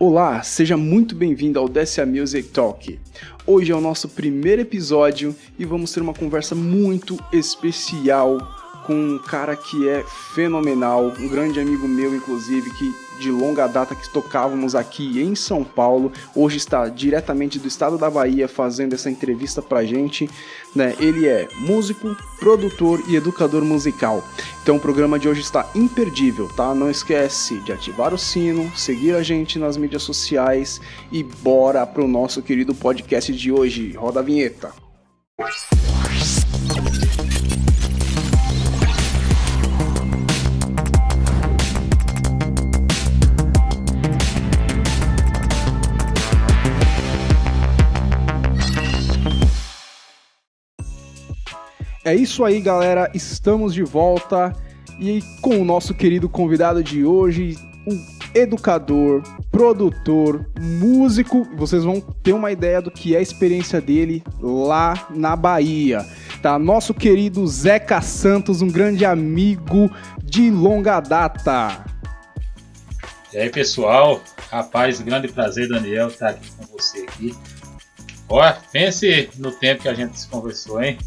Olá, seja muito bem-vindo ao DSA Music Talk. Hoje é o nosso primeiro episódio e vamos ter uma conversa muito especial com um cara que é fenomenal, um grande amigo meu, inclusive, que de longa data que tocávamos aqui em São Paulo, hoje está diretamente do estado da Bahia fazendo essa entrevista pra gente, né? Ele é músico, produtor e educador musical. Então o programa de hoje está imperdível, tá? Não esquece de ativar o sino, seguir a gente nas mídias sociais e bora pro nosso querido podcast de hoje. Roda a vinheta. É isso aí, galera, estamos de volta e com o nosso querido convidado de hoje, um educador, produtor, músico. Vocês vão ter uma ideia do que é a experiência dele lá na Bahia, tá? Nosso querido Zeca Santos, um grande amigo de longa data. E aí, pessoal, rapaz, grande prazer, Daniel, estar aqui com você aqui. Ó, pense no tempo que a gente se conversou, hein?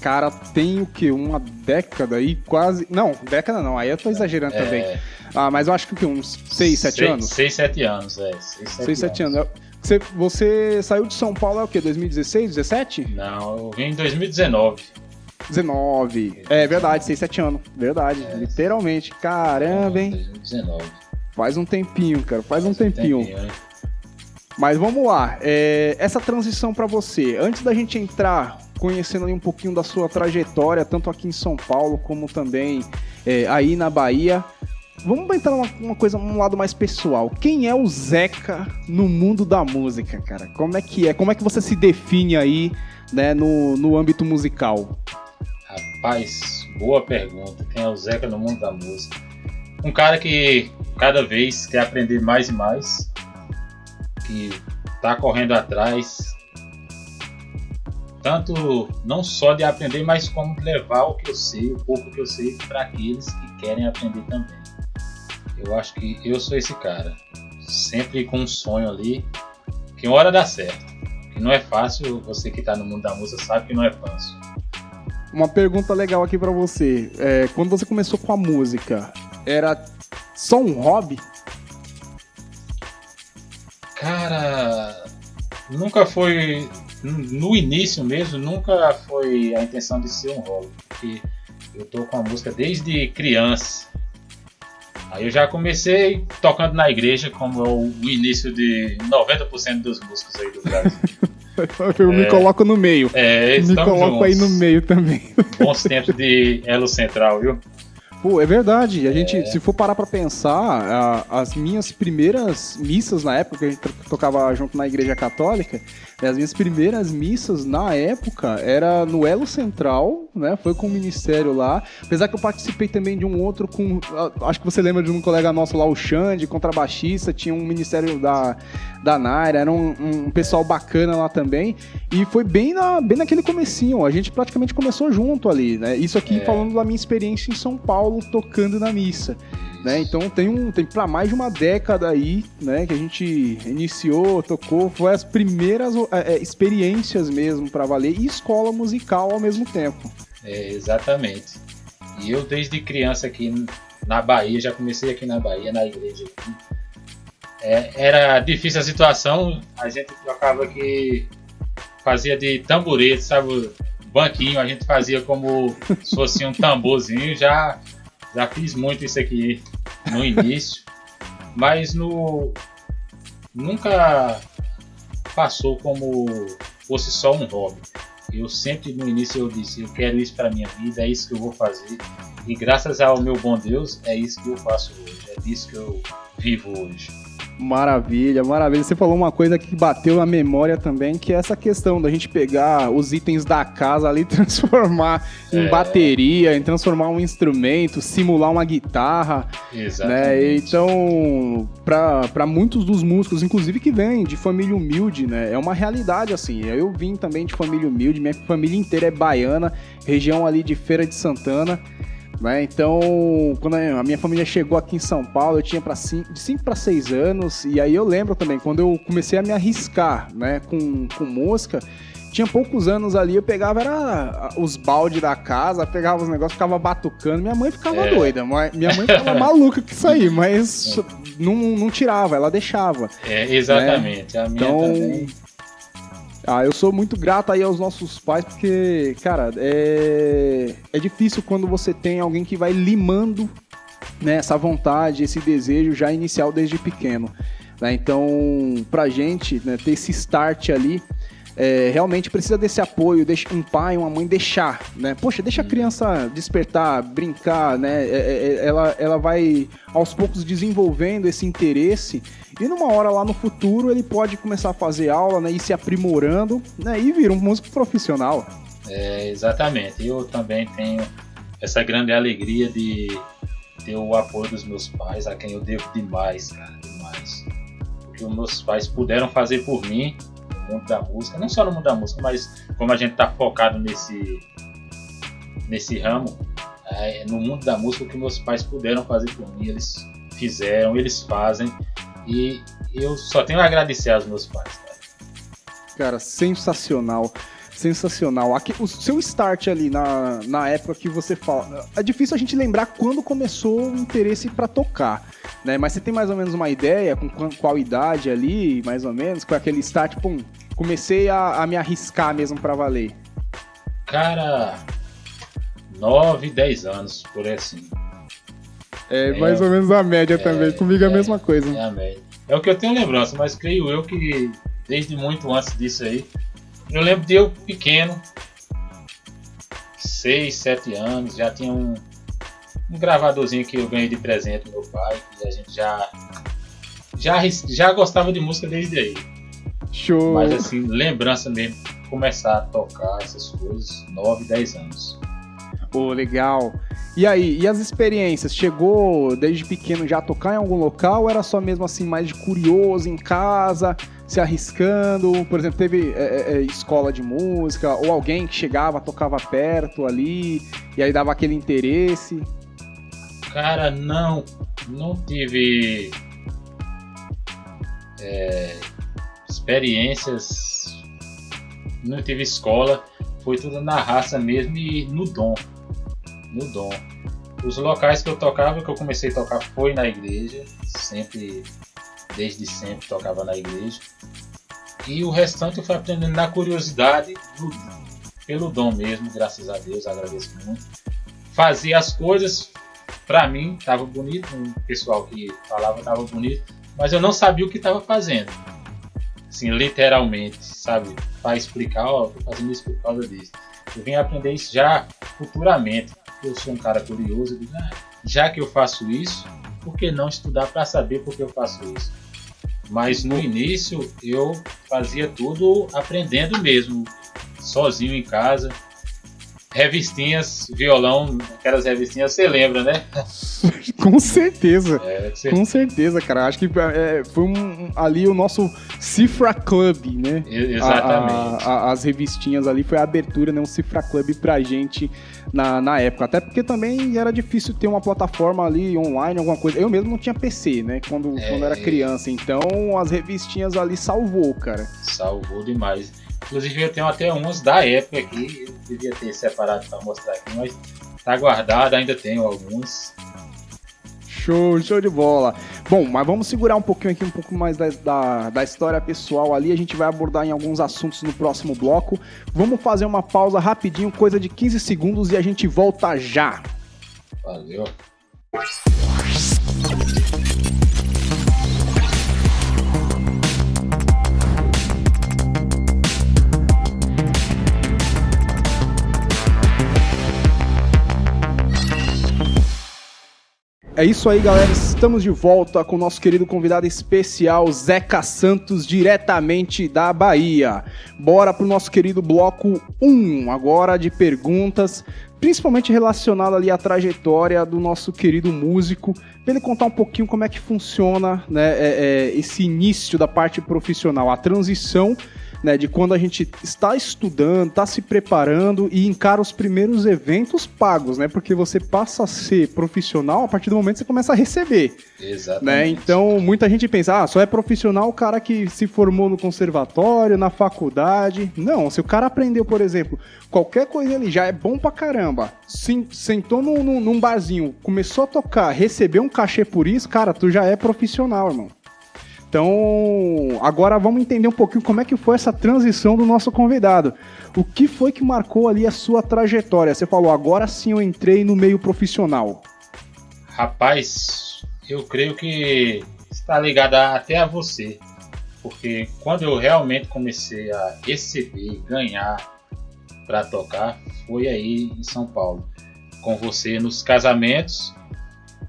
Cara, tem o quê? Uma década aí, quase... Não, década não, aí eu tô exagerando também. Mas eu acho que o quê? Uns 6, 7 anos? 6, 7 anos, 6, 7 anos. Você saiu de São Paulo, é o quê? 2016, 17? Não, eu vim em 2019. 19. É verdade, 6, 7 anos. Verdade, literalmente. Caramba, hein? 2019. Faz um tempinho, cara, faz um tempinho. Mas vamos lá, essa transição pra você, antes da gente entrar... conhecendo ali um pouquinho da sua trajetória, tanto aqui em São Paulo, como também aí na Bahia. Vamos entrar numa coisa, um lado mais pessoal. Quem é o Zeca no mundo da música, cara? Como é que é? Como é que você se define aí, né, no âmbito musical? Rapaz, boa pergunta. Quem é o Zeca no mundo da música? Um cara que cada vez quer aprender mais e mais, que tá correndo atrás, tanto não só de aprender, mas como de levar o que eu sei, o pouco que eu sei, para aqueles que querem aprender também. Eu acho que eu sou esse cara, sempre com um sonho ali, que uma hora dá certo. Que não é fácil, você que está no mundo da música sabe que não é fácil. Uma pergunta legal aqui para você, quando você começou com a música, era só um hobby? Cara, nunca foi... No início mesmo, nunca foi a intenção de ser um hobby, porque eu tô com a música desde criança. Aí eu já comecei tocando na igreja, como é o início de 90% dos músicos aí do Brasil. Eu me coloco no meio. Me coloco juntos. Aí no meio também. Bons tempos de Elo Central, viu? Pô, é verdade. A gente, se for parar pra pensar, as minhas primeiras missas na época, que a gente tocava junto na igreja católica, as minhas primeiras missas na época era no Elo Central, né? Foi com o ministério lá. Apesar que eu participei também de um outro com... Acho que você lembra de um colega nosso lá, o Xande, contrabaixista, tinha um ministério da Naira, era um pessoal bacana lá também. E foi bem naquele comecinho, a gente praticamente começou junto ali, né? Isso aqui falando da minha experiência em São Paulo, tocando na missa, né? Então tem pra mais de uma década aí, né, que a gente iniciou, tocou, foi as primeiras experiências mesmo pra valer, e escola musical ao mesmo tempo. Exatamente. E eu desde criança aqui na Bahia, já comecei aqui na Bahia, na igreja aqui. Era difícil a situação, a gente tocava aqui, fazia de tamborete, sabe, banquinho, a gente fazia como se fosse um tamborzinho, já fiz muito isso aqui no início, mas nunca passou como fosse só um hobby. Eu sempre no início eu disse, eu quero isso para minha vida, é isso que eu vou fazer, e graças ao meu bom Deus, é isso que eu faço hoje, é disso que eu vivo hoje. Maravilha, maravilha. Você falou uma coisa que bateu na memória também, que é essa questão da gente pegar os itens da casa ali, transformar em bateria, em transformar um instrumento, simular uma guitarra. Exatamente. Né? Então, para muitos dos músicos, inclusive que vêm de família humilde, né? É uma realidade assim. Eu vim também de família humilde, minha família inteira é baiana, região ali de Feira de Santana. Né? Então, quando a minha família chegou aqui em São Paulo, eu tinha de 5 para 6 anos, e aí eu lembro também, quando eu comecei a me arriscar, né, com música, tinha poucos anos ali, eu pegava os baldes da casa, pegava os negócios, ficava batucando, minha mãe ficava doida, minha mãe ficava maluca com isso aí, mas não tirava, ela deixava. Exatamente, né? A minha também... eu sou muito grato aí aos nossos pais, porque, cara, é difícil quando você tem alguém que vai limando, né, essa vontade, esse desejo já inicial desde pequeno. Né? Então, pra gente, né, ter esse start ali, realmente precisa desse apoio, deixa um pai, uma mãe deixar, né? Poxa, deixa a criança despertar, brincar, né? Ela vai aos poucos desenvolvendo esse interesse e numa hora lá no futuro ele pode começar a fazer aula, né? E se aprimorando, né? E vir um músico profissional. Exatamente. Eu também tenho essa grande alegria de ter o apoio dos meus pais, a quem eu devo demais, cara, demais. O que os meus pais puderam fazer por mim no mundo da música, não só no mundo da música, mas como a gente tá focado nesse ramo, no mundo da música, o que meus pais puderam fazer por mim, eles fizeram, eles fazem, e eu só tenho a agradecer aos meus pais, cara, sensacional. Sensacional. Aqui, o seu start ali na época que você fala... É difícil a gente lembrar quando começou o interesse para tocar, né? Mas você tem mais ou menos uma ideia com qual idade ali, mais ou menos? Com aquele start, comecei a me arriscar mesmo para valer. Cara, 9, 10 anos, por aí assim. Mais ou menos a média também. Comigo é a mesma coisa. É a média. É o que eu tenho lembrança, mas creio eu que desde muito antes disso aí, eu lembro de eu pequeno, 6, 7 anos, já tinha um gravadorzinho que eu ganhei de presente do meu pai, e a gente já gostava de música desde aí. Show! Mas assim, lembrança mesmo, começar a tocar essas coisas, 9, 10 anos. Pô, legal. E aí, e as experiências? Chegou desde pequeno já a tocar em algum local ou era só mesmo assim mais de curioso em casa, se arriscando? Por exemplo, teve escola de música ou alguém que chegava, tocava perto ali e aí dava aquele interesse? Cara, não tive experiências, não tive escola, foi tudo na raça mesmo e no dom. Os locais que eu tocava, que eu comecei a tocar foi na igreja, desde sempre tocava na igreja. E o restante eu fui aprendendo na curiosidade, pelo dom mesmo, graças a Deus, agradeço muito. Fazia as coisas, pra mim, tava bonito, o pessoal que falava tava bonito, mas eu não sabia o que tava fazendo. Assim, literalmente, sabe? Para explicar, tô fazendo isso por causa disso. Eu vim aprender isso já futuramente. Eu sou um cara curioso, eu digo, já que eu faço isso, por que não estudar para saber por que eu faço isso? Mas no início eu fazia tudo aprendendo mesmo, sozinho em casa. Revistinhas, violão, aquelas revistinhas, você lembra, né? Com certeza, com certeza, cara. Acho que foi ali o nosso Cifra Club, né? Exatamente. As revistinhas ali foi a abertura, né? Um Cifra Club pra gente na época. Até porque também era difícil ter uma plataforma ali online, alguma coisa. Eu mesmo não tinha PC, né? Quando era criança. Então as revistinhas ali salvou, cara. Salvou demais. Inclusive eu tenho até uns da época aqui, eu devia ter separado para mostrar aqui, mas tá guardado, ainda tenho alguns. Show de bola. Bom, mas vamos segurar um pouquinho aqui, um pouco mais da história pessoal ali, a gente vai abordar em alguns assuntos no próximo bloco. Vamos fazer uma pausa rapidinho, coisa de 15 segundos e a gente volta já. Valeu. É isso aí, galera, estamos de volta com o nosso querido convidado especial, Zeca Santos, diretamente da Bahia. Bora pro nosso querido bloco 1, agora de perguntas, principalmente relacionado ali à trajetória do nosso querido músico, para ele contar um pouquinho como é que funciona, né, esse início da parte profissional, a transição né, de quando a gente está estudando, está se preparando e encara os primeiros eventos pagos, né? Porque você passa a ser profissional a partir do momento que você começa a receber. Exatamente. Né? Então, muita gente pensa, só é profissional o cara que se formou no conservatório, na faculdade. Não, se o cara aprendeu, por exemplo, qualquer coisa ali já é bom pra caramba, sentou num barzinho, começou a tocar, recebeu um cachê por isso, cara, tu já é profissional, irmão. Então, agora vamos entender um pouquinho como é que foi essa transição do nosso convidado. O que foi que marcou ali a sua trajetória? Você falou, agora sim eu entrei no meio profissional. Rapaz, eu creio que está ligado até a você. Porque quando eu realmente comecei a receber, ganhar para tocar, foi aí em São Paulo. Com você nos casamentos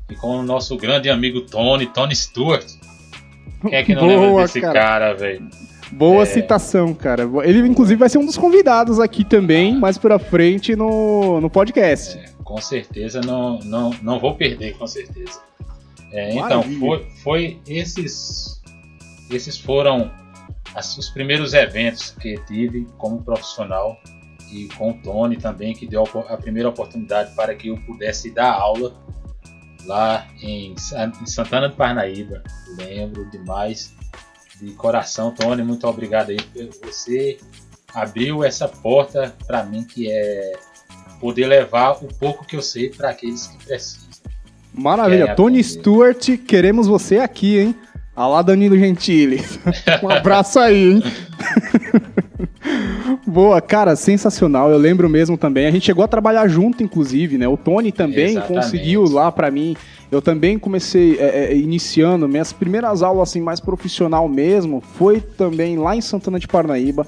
e com o nosso grande amigo Tony Stewart. Quem é que não lembra desse cara, velho? Boa citação, cara. Ele, inclusive, vai ser um dos convidados aqui também, mais pra frente no podcast. Com certeza, não vou perder, com certeza. Então, esses foram os primeiros eventos que tive como profissional e com o Tony também, que deu a primeira oportunidade para que eu pudesse dar aula lá em Santana de Parnaíba. Lembro demais, de coração, Tony, muito obrigado aí. Você abriu essa porta para mim, que é poder levar o pouco que eu sei para aqueles que precisam. Maravilha, Tony Stewart, queremos você aqui, hein? Alá Danilo Gentili. Um abraço aí, hein? Boa, cara, sensacional. Eu lembro mesmo também. A gente chegou a trabalhar junto, inclusive, né? O Tony também conseguiu lá pra mim. Eu também comecei iniciando minhas primeiras aulas assim mais profissional mesmo. Foi também lá em Santana de Parnaíba,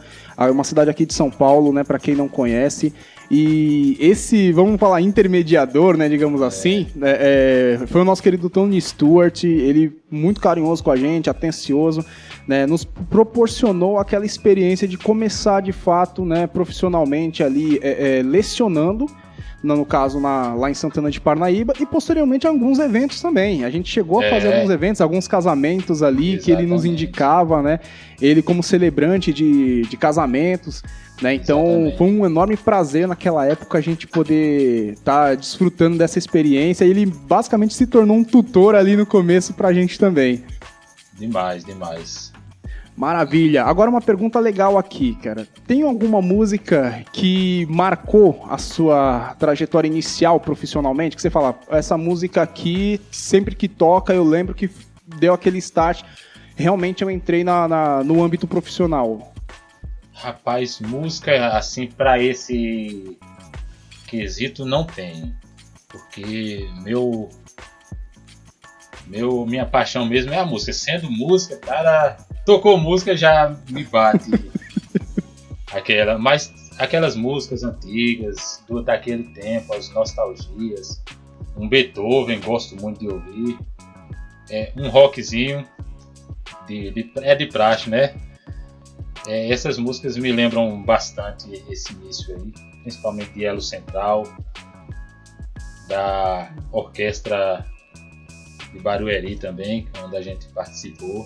uma cidade aqui de São Paulo, né? Pra quem não conhece. E esse, vamos falar, intermediador, né, digamos assim, foi o nosso querido Tony Stewart. Ele muito carinhoso com a gente, atencioso, né, nos proporcionou aquela experiência de começar de fato, né, profissionalmente ali lecionando, no caso lá em Santana de Parnaíba, e posteriormente alguns eventos também. A gente chegou a fazer alguns eventos, alguns casamentos ali. Exatamente. Que ele nos indicava, né, ele como celebrante de casamentos, né? Então exatamente. Foi um enorme prazer naquela época a gente poder estar desfrutando dessa experiência. Ele basicamente se tornou um tutor ali no começo pra gente também. Demais. Maravilha. Agora uma pergunta legal aqui, cara. Tem alguma música que marcou a sua trajetória inicial profissionalmente? Que você fala, essa música aqui, sempre que toca, eu lembro que deu aquele start. Realmente eu entrei no âmbito profissional. Rapaz, música assim pra esse quesito não tem. Porque minha paixão mesmo é a música. Sendo música, cara, tocou música já me bate. Mas aquelas músicas antigas, daquele tempo, as nostalgias. Um Beethoven, gosto muito de ouvir. Um rockzinho, de praxe, né? Essas músicas me lembram bastante esse início aí, principalmente de Elo Central, da orquestra de Barueri também, onde a gente participou.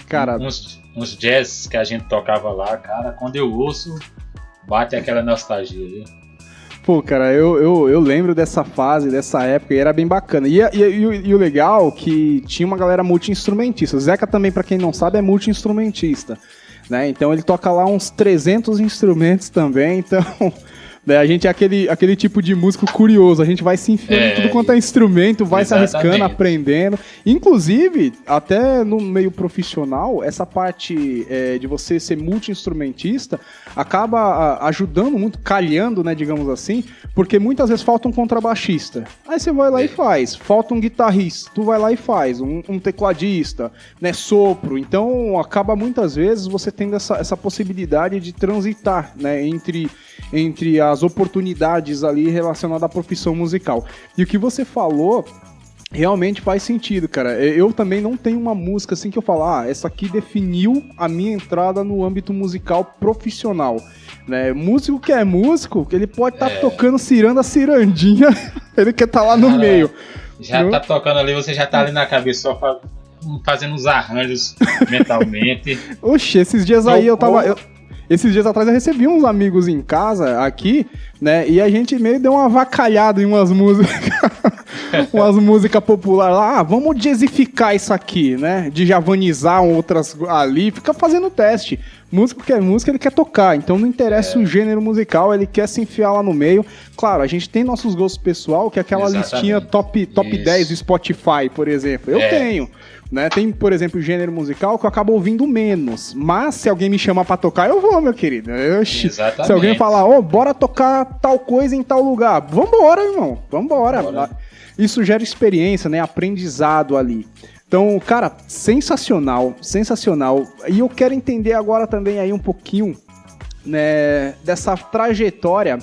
Cara, uns jazz que a gente tocava lá, cara, quando eu ouço, bate aquela nostalgia, viu? Pô, cara, eu lembro dessa fase, dessa época, e era bem bacana. E o legal é que tinha uma galera multi-instrumentista. O Zeca também, pra quem não sabe, é multi-instrumentista, né? Então ele toca lá uns 300 instrumentos também, então... A gente é aquele tipo de músico curioso, a gente vai se enfiando em tudo quanto é instrumento, vai exatamente. Se arriscando, aprendendo. Inclusive, até no meio profissional, essa parte de você ser multi-instrumentista acaba ajudando muito, calhando, né, digamos assim, porque muitas vezes falta um contrabaixista. Aí você vai lá e faz. Falta um guitarrista, tu vai lá e faz. Um tecladista, né, sopro. Então, acaba muitas vezes você tendo essa possibilidade de transitar, né, entre as oportunidades ali relacionadas à profissão musical. E o que você falou realmente faz sentido, cara. Eu também não tenho uma música assim que eu falo, essa aqui definiu a minha entrada no âmbito musical profissional. Né? Músico que é músico, ele pode estar tocando ciranda, cirandinha, ele quer estar lá no meio. Já tá tocando ali, você já tá ali na cabeça, só fala... fazendo uns arranjos mentalmente. Oxe, esses dias aí esses dias atrás eu recebi uns amigos em casa aqui, né? E a gente meio deu uma avacalhada em umas músicas. Umas músicas populares lá. Vamos jazzificar isso aqui, né? De javanizar outras ali. Fica fazendo teste. Músico que é música, ele quer tocar. Então não interessa o gênero musical, ele quer se enfiar lá no meio. Claro, a gente tem nossos gostos pessoal, que é aquela listinha top 10 do Spotify, por exemplo. Eu tenho. Né? Tem, por exemplo, o gênero musical que eu acabo ouvindo menos. Mas se alguém me chamar pra tocar, eu vou, meu querido. Se alguém falar, bora tocar tal coisa em tal lugar, vambora, irmão. Vambora. Isso gera experiência, né? Aprendizado ali. Então, cara, sensacional. E eu quero entender agora também aí um pouquinho, né, dessa trajetória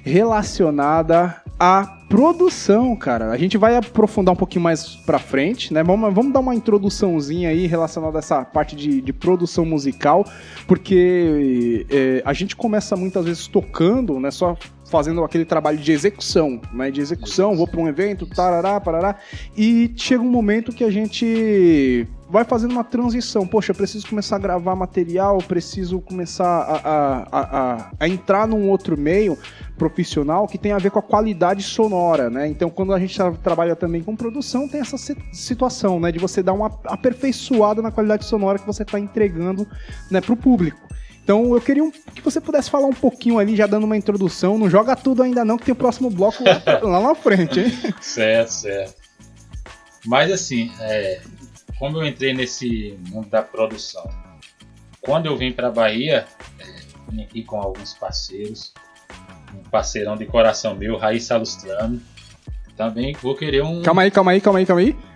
relacionada à produção, cara. A gente vai aprofundar um pouquinho mais pra frente, né? Vamos dar uma introduçãozinha aí relacionada a essa parte de produção musical, porque a gente começa muitas vezes tocando, né? Só fazendo aquele trabalho de execução, né? De execução, vou pra um evento, tarará, parará, e chega um momento que a gente vai fazendo uma transição. Poxa, eu preciso começar a gravar material, preciso começar a entrar num outro meio profissional que tem a ver com a qualidade sonora, né? Então, quando a gente trabalha também com produção, tem essa situação, né? De você dar uma aperfeiçoada na qualidade sonora que você está entregando, né, pro público. Então, eu queria que você pudesse falar um pouquinho ali, já dando uma introdução. Não joga tudo ainda não, que tem o próximo bloco lá na frente, hein? Certo. Mas assim, como eu entrei nesse mundo da produção, quando eu vim para a Bahia, vim aqui com alguns parceiros, um parceirão de coração meu, Raiz Salustiano, também vou querer um... Calma aí.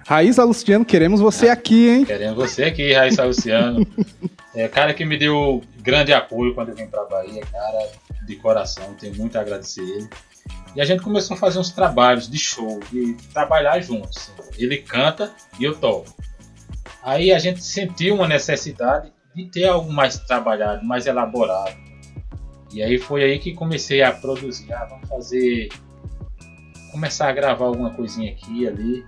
Raiz Salustiano, queremos você aqui, hein? Queremos você aqui, Raiz Salustiano. Cara que me deu grande apoio quando eu vim para a Bahia, cara, de coração, tenho muito a agradecer ele. E a gente começou a fazer uns trabalhos de show, de trabalhar juntos. Ele canta e eu toco. Aí a gente sentiu uma necessidade de ter algo mais trabalhado, mais elaborado. E aí foi aí que comecei a produzir. Começar a gravar alguma coisinha aqui e ali.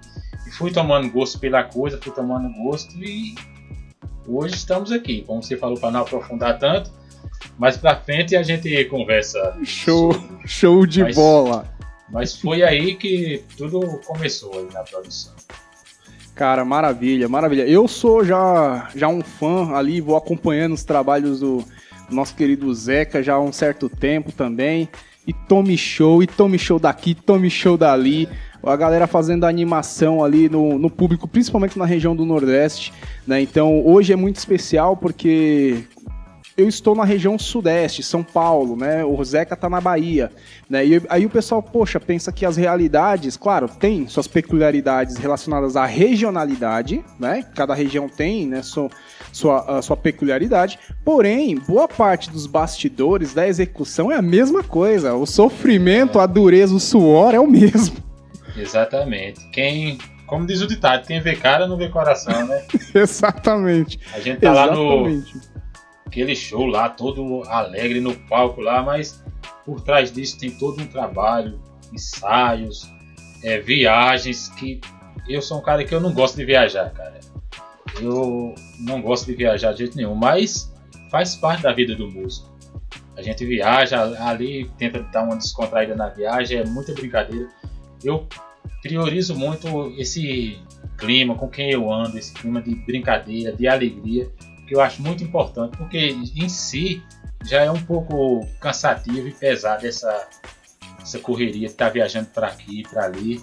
E fui tomando gosto pela coisa, e hoje estamos aqui. Como você falou, para não aprofundar tanto, mais pra frente a gente conversa. Show de bola. Mas foi aí que tudo começou aí na produção. Cara, maravilha. Eu sou já um fã ali, vou acompanhando os trabalhos do nosso querido Zeca já há um certo tempo também. E tome show daqui, tome show dali. A galera fazendo animação ali no público, principalmente na região do Nordeste, né? Então, hoje é muito especial porque eu estou na região Sudeste, São Paulo, né? O Zeca tá na Bahia, né? E aí o pessoal, pensa que as realidades, claro, tem suas peculiaridades relacionadas à regionalidade, né? Cada região tem, né, sua peculiaridade, porém, boa parte dos bastidores da execução é a mesma coisa. O sofrimento, a dureza, o suor é o mesmo. Exatamente. Como diz o ditado, quem vê cara não vê coração, né? Exatamente. A gente tá lá aquele show lá, todo alegre no palco lá, mas por trás disso tem todo um trabalho, ensaios, viagens, que eu sou um cara que eu não gosto de viajar, cara. Eu não gosto de viajar de jeito nenhum, mas faz parte da vida do músico. A gente viaja ali, tenta dar uma descontraída na viagem, é muita brincadeira. Eu priorizo muito esse clima com quem eu ando, esse clima de brincadeira, de alegria, que eu acho muito importante, porque em si já é um pouco cansativo e pesado essa correria de estar viajando para aqui e para ali.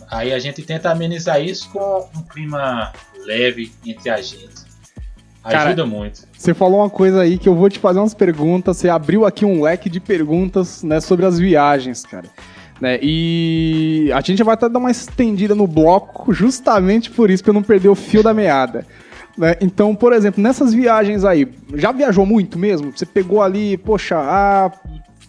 Aí a gente tenta amenizar isso com um clima leve entre a gente. Ajuda muito. Você falou uma coisa aí que eu vou te fazer umas perguntas. Você abriu aqui um leque de perguntas, né, sobre as viagens, cara. Né, e a gente vai até dar uma estendida no bloco justamente por isso, para eu não perder o fio da meada. Né? Então, por exemplo, nessas viagens aí, já viajou muito mesmo? Você pegou ali,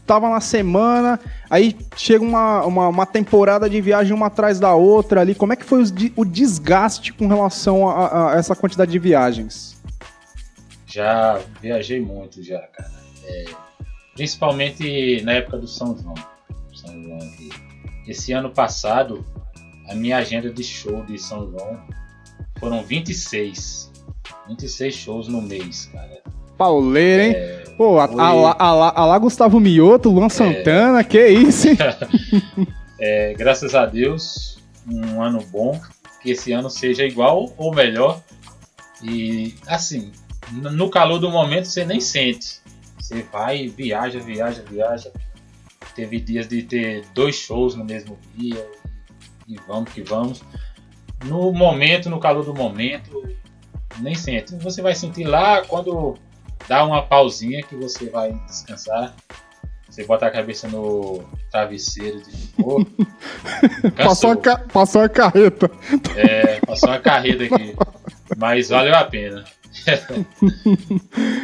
tava na semana, aí chega uma temporada de viagem uma atrás da outra ali. Como é que foi o desgaste com relação a essa quantidade de viagens? Já viajei muito, cara. Principalmente na época do São João. Esse ano passado, a minha agenda de show de São João foram 26 shows no mês, cara. Pauleira, hein? Pô, a lá Gustavo Mioto, Luan Santana, que isso, hein? Graças a Deus, um ano bom, que esse ano seja igual ou melhor. E assim, no calor do momento você nem sente. Você vai, viaja. Teve dias de ter 2 shows no mesmo dia e vamos que vamos. No momento, no calor do momento, nem sente. Você vai sentir lá quando dá uma pausinha que você vai descansar. Você bota a cabeça no travesseiro de boa. Passou a carreta. Passou uma carreta aqui. Mas valeu a pena.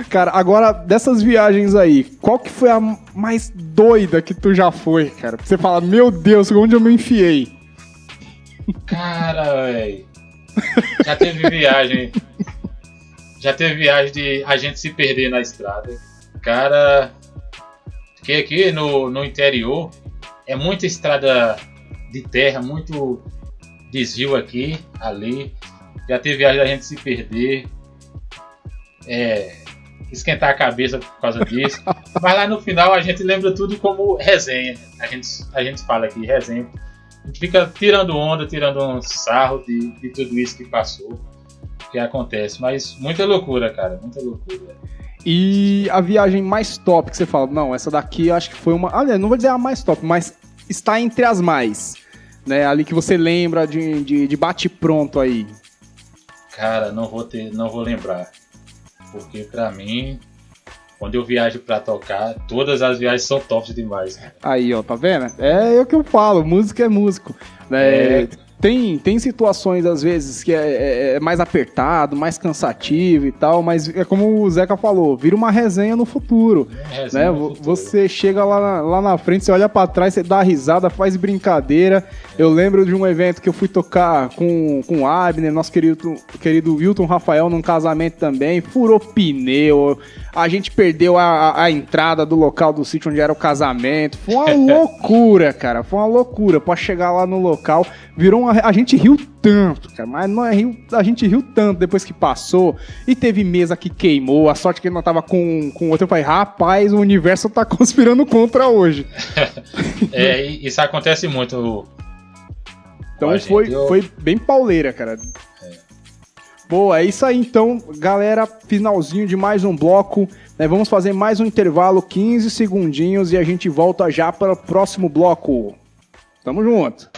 Cara, agora dessas viagens aí, qual que foi a mais doida que tu já foi, cara? Pra você falar, meu Deus, onde eu me enfiei? Cara, velho. Já teve viagem de a gente se perder na estrada. Cara, porque aqui no interior é muita estrada de terra, muito desvio aqui, ali. Já teve viagem da gente se perder. Esquentar a cabeça por causa disso. Mas lá no final a gente lembra tudo como resenha. A gente fala aqui, resenha. A gente fica tirando onda, tirando um sarro de tudo isso que passou, que acontece. Mas muita loucura, cara, muita loucura. E a viagem mais top que você fala, não, essa daqui eu acho que foi uma... Olha, não vou dizer a mais top, mas está entre as mais, né? Ali que você lembra de bate-pronto aí. Cara, não vou lembrar. Porque pra mim, quando eu viajo pra tocar, todas as viagens são tops demais, cara. Aí, ó, tá vendo? É o que eu falo, música é músico, né? Tem situações, às vezes, que é mais apertado, mais cansativo e tal, mas é como o Zeca falou, vira uma resenha no futuro, né? Você chega lá na frente, você olha pra trás, você dá risada, faz brincadeira. Eu lembro de um evento que eu fui tocar com o Abner, nosso querido Wilton Rafael, num casamento também, furou pneu, a gente perdeu a entrada do local do sítio onde era o casamento. Foi uma loucura, cara, foi uma loucura pra chegar lá no local. A gente riu tanto, cara, mas a gente riu tanto depois que passou. E teve mesa que queimou, a sorte que ele não tava com outro. Eu falei, rapaz, o universo tá conspirando contra hoje. Isso acontece muito. Então foi bem pauleira, cara. Boa, é isso aí então, galera, finalzinho de mais um bloco, né? Vamos fazer mais um intervalo, 15 segundinhos, e a gente volta já para o próximo bloco. Tamo junto.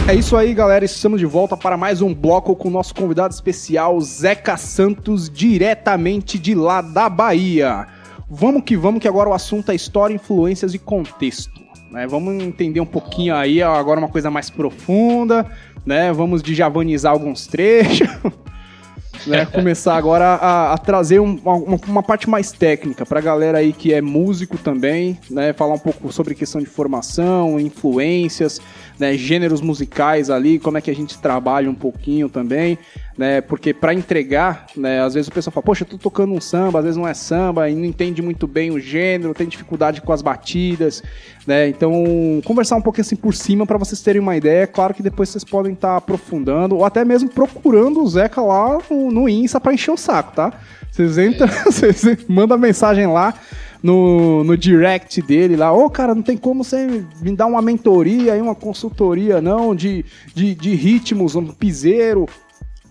É isso aí, galera, estamos de volta para mais um bloco com o nosso convidado especial, Zeca Santos, diretamente de lá da Bahia. Vamos que agora o assunto é história, influências e contexto, né? Vamos entender um pouquinho aí, agora uma coisa mais profunda, né? Vamos djavanizar alguns trechos, né? Começar agora a trazer uma parte mais técnica para a galera aí que é músico também, né? Falar um pouco sobre questão de formação, influências, né? Gêneros musicais ali, como é que a gente trabalha um pouquinho também, né? Porque para entregar, né? Às vezes o pessoal fala, poxa, eu tô tocando um samba, às vezes não é samba, e não entende muito bem o gênero, tem dificuldade com as batidas, né? Então, conversar um pouquinho assim por cima para vocês terem uma ideia. Claro que depois vocês podem estar aprofundando, ou até mesmo procurando o Zeca lá no Insta para encher o saco, tá? Vocês entram, vocês mandam mensagem lá no direct dele lá, cara, não tem como você me dar uma mentoria aí, uma consultoria não, de ritmos, um piseiro,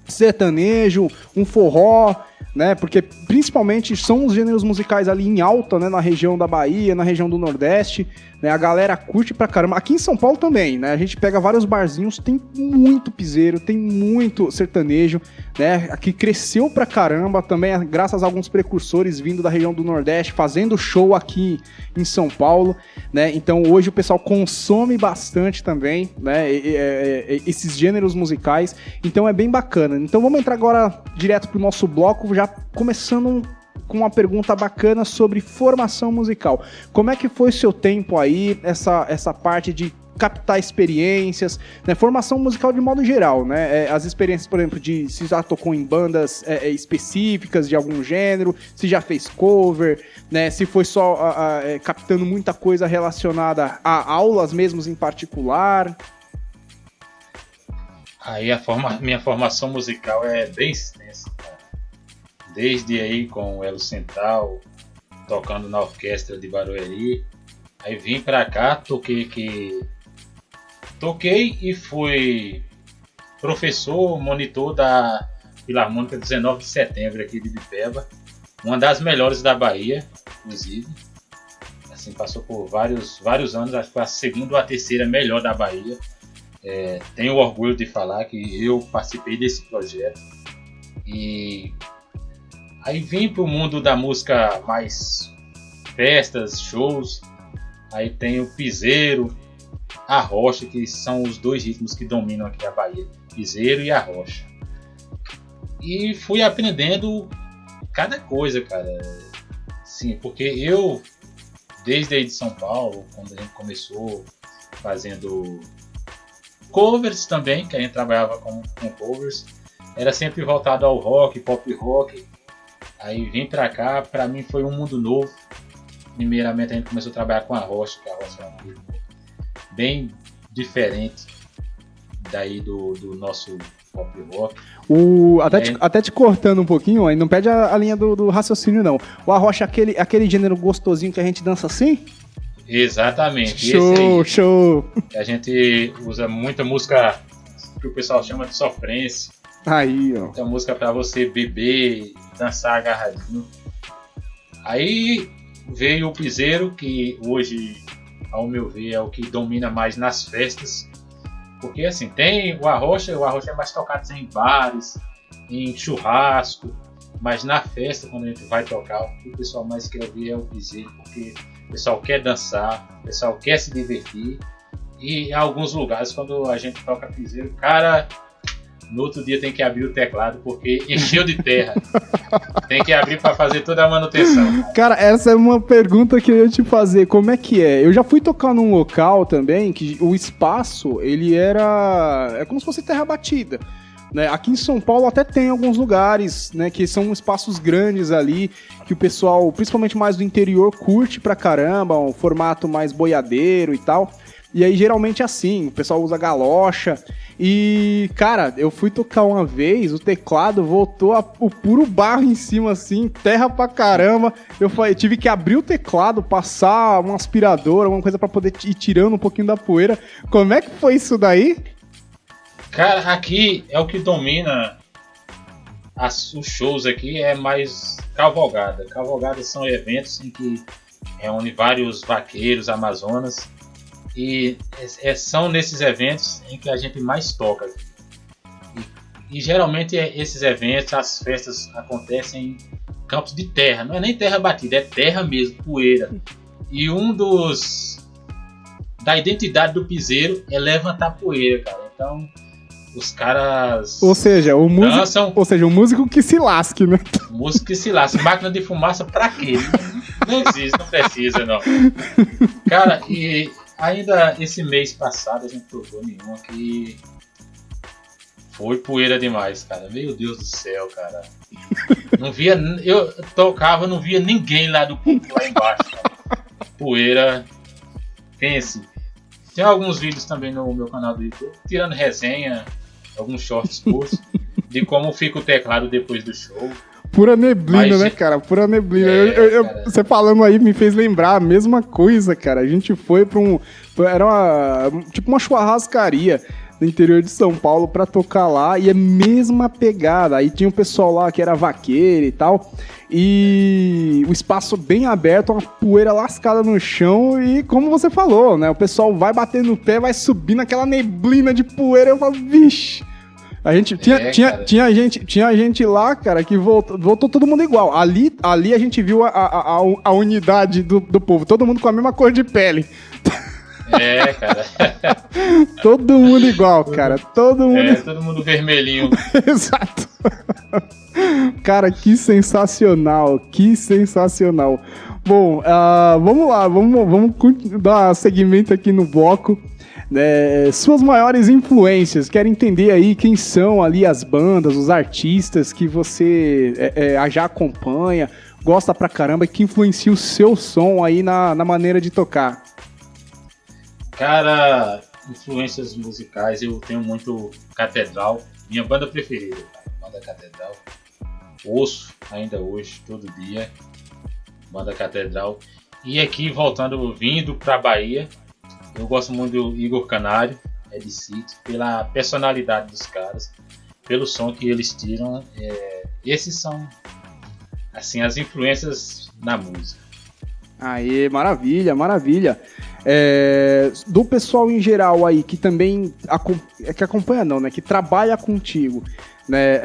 sertanejo, um forró, né? Porque principalmente são os gêneros musicais ali em alta, né? Na região da Bahia, na região do Nordeste, né? A galera curte pra caramba. Aqui em São Paulo também, né? A gente pega vários barzinhos, tem muito piseiro, tem muito sertanejo, né? Aqui cresceu pra caramba também, graças a alguns precursores vindo da região do Nordeste, fazendo show aqui em São Paulo, né? Então hoje o pessoal consome bastante também, né? Esses gêneros musicais, então é bem bacana. Então vamos entrar agora direto pro nosso bloco, já começando com uma pergunta bacana sobre formação musical. Como é que foi seu tempo aí, essa parte de captar experiências, né? Formação musical de modo geral, né? As experiências, por exemplo, de se já tocou em bandas específicas de algum gênero, se já fez cover, né? Se foi só captando muita coisa relacionada a aulas mesmo em particular. Aí minha formação musical é bem extensa, cara. Desde aí com o Elo Central, tocando na orquestra de Barueri. Aí vim pra cá, toquei e fui professor, monitor da Filarmônica 19 de Setembro aqui de Ibipeba. Uma das melhores da Bahia, inclusive. Assim, passou por vários anos, acho que foi a segunda ou a terceira melhor da Bahia. Tenho orgulho de falar que eu participei desse projeto. E aí vim pro mundo da música mais festas, shows. Aí tem o piseiro, a rocha, que são os dois ritmos que dominam aqui a Bahia, piseiro e a rocha. E fui aprendendo cada coisa, cara. Sim, porque eu, desde aí de São Paulo, quando a gente começou fazendo covers também, que a gente trabalhava com covers, era sempre voltado ao rock, pop rock. Aí vim pra cá, pra mim foi um mundo novo. Primeiramente a gente começou a trabalhar com a rocha, que a rocha é um ritmo bem diferente daí do nosso pop rock. Até te cortando um pouquinho, aí não perde a linha do raciocínio não. O arrocha é aquele gênero gostosinho que a gente dança assim? Exatamente. Show, esse aí, show. A gente usa muita música que o pessoal chama de sofrência. Aí, ó. Muita música pra você beber, dançar agarradinho. Aí veio o piseiro, que hoje, ao meu ver, é o que domina mais nas festas. Porque assim, tem o arrocha é mais tocado em bares, em churrasco. Mas na festa, quando a gente vai tocar, o que o pessoal mais quer ouvir é o piseiro. Porque o pessoal quer dançar, o pessoal quer se divertir. E em alguns lugares, quando a gente toca piseiro, cara, no outro dia tem que abrir o teclado, porque encheu de terra. Tem que abrir para fazer toda a manutenção. Cara, essa é uma pergunta que eu ia te fazer. Como é que é? Eu já fui tocar num local também que o espaço, ele é como se fosse terra batida. Né? Aqui em São Paulo até tem alguns lugares, né, que são espaços grandes ali, que o pessoal, principalmente mais do interior, curte pra caramba, um formato mais boiadeiro e tal. E aí geralmente é assim, o pessoal usa galocha. E, cara, eu fui tocar uma vez, o teclado voltou o puro barro em cima, assim, terra pra caramba. Eu tive que abrir o teclado, passar um aspirador, alguma coisa pra poder ir tirando um pouquinho da poeira. Como é que foi isso daí? Cara, aqui é o que domina os shows aqui, é mais cavalgada. Cavalgadas são eventos em que reúne vários vaqueiros, amazonas. E são nesses eventos em que a gente mais toca. E geralmente esses eventos, as festas acontecem em campos de terra. Não é nem terra batida, é terra mesmo, poeira. E da identidade do piseiro é levantar poeira, cara. Então os caras o dançam. Ou seja, o músico que se lasque, né? O músico que se lasque. Máquina de fumaça pra quê? Não existe, não precisa, não. Cara, e ainda esse mês passado a gente tocou nenhuma que foi poeira demais, cara. Meu Deus do céu, cara. Eu tocava, não via ninguém lá do público lá embaixo, cara. Poeira. Pense. Tem alguns vídeos também no meu canal do YouTube, tirando resenha, alguns shorts curtos, de como fica o teclado depois do show. Pura neblina, né, cara? Pura neblina. Você falando aí me fez lembrar a mesma coisa, cara. A gente foi pra era uma churrascaria no interior de São Paulo pra tocar lá, e a mesma pegada. Aí tinha um pessoal lá que era vaqueiro e tal, e o espaço bem aberto, uma poeira lascada no chão, e como você falou, né? O pessoal vai batendo no pé, vai subindo aquela neblina de poeira, eu falo, vixe. A gente tinha gente lá, cara, que voltou todo mundo igual. Ali a gente viu a unidade do povo, todo mundo com a mesma cor de pele. Cara. Todo mundo igual, cara. Todo mundo vermelhinho. Exato. Cara, que sensacional. Que sensacional. Bom, vamos lá. Vamos dar seguimento aqui no bloco. Suas maiores influências, quero entender aí quem são ali as bandas, os artistas que você já acompanha, gosta pra caramba e que influencia o seu som aí na maneira de tocar. Cara, influências musicais, eu tenho muito Catedral, minha banda preferida, cara, banda Catedral. Ouço ainda hoje, todo dia, banda Catedral. E aqui, vindo pra Bahia, eu gosto muito do Igor Canário, Ed City, pela personalidade dos caras, pelo som que eles tiram. Esses são, assim, as influências na música. Aê, maravilha, maravilha. Do pessoal em geral aí, que também que acompanha não, né? Que trabalha contigo, né?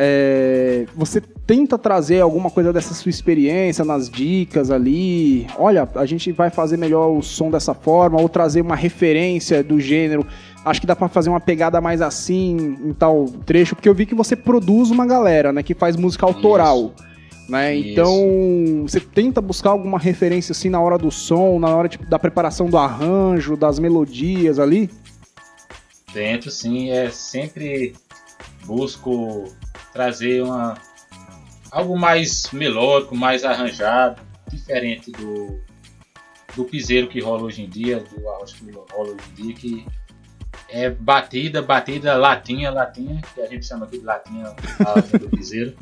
Você tenta trazer alguma coisa dessa sua experiência nas dicas ali. Olha, a gente vai fazer melhor o som dessa forma, ou trazer uma referência do gênero. Acho que dá pra fazer uma pegada mais assim, em tal trecho, porque eu vi que você produz uma galera, né? Que faz música autoral. Isso. Né? Então, você tenta buscar alguma referência assim na hora do som, na hora da preparação do arranjo, das melodias ali? Tento, sim. Sempre busco trazer algo mais melódico, mais arranjado, diferente do piseiro que rola hoje em dia, do arroz que rola hoje em dia, que é batida, latinha, que a gente chama aqui de latinha do piseiro.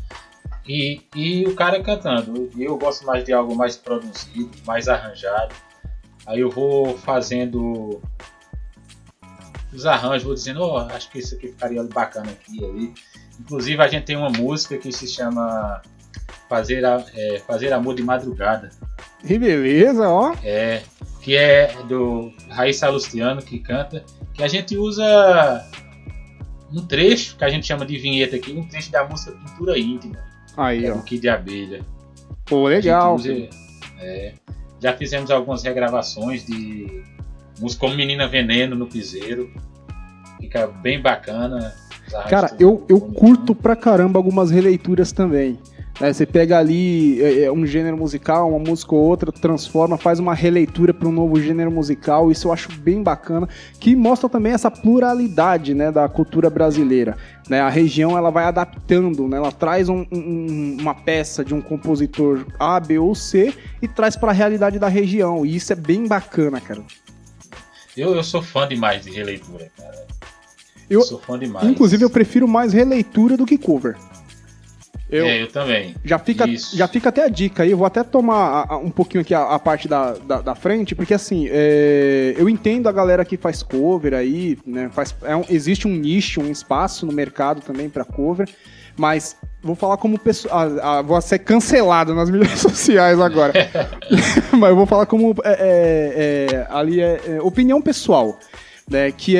E o cara cantando. Eu gosto mais de algo mais produzido, mais arranjado. Aí eu vou fazendo os arranjos, vou dizendo, acho que isso aqui ficaria bacana aqui e ali. Inclusive a gente tem uma música que se chama Fazer Amor de Madrugada. Que beleza, ó! Que é do Raíssa Salustiano que canta, que a gente usa um trecho, que a gente chama de vinheta aqui, um trecho da música Pintura Íntima. Aí, ó. Do Kid de Abelha. Pô, legal. Já fizemos algumas regravações de música como Menina Veneno no piseiro. Fica bem bacana. Cara, eu curto pra caramba algumas releituras também. Você pega ali um gênero musical, uma música ou outra, transforma, faz uma releitura para um novo gênero musical. Isso eu acho bem bacana, que mostra também essa pluralidade, né, da cultura brasileira. Né? A região ela vai adaptando, né? Ela traz uma peça de um compositor A, B ou C e traz para a realidade da região. E isso é bem bacana, cara. Eu sou fã demais de releitura, cara. Eu sou fã demais. Inclusive, eu prefiro mais releitura do que cover. Eu também. Já fica até a dica aí, eu vou até tomar um pouquinho aqui a parte da frente, porque assim, eu entendo a galera que faz cover aí, né, existe um nicho, um espaço no mercado também pra cover, mas vou falar como pessoa, vou ser cancelado nas mídias sociais agora, mas eu vou falar como ali opinião pessoal, né, que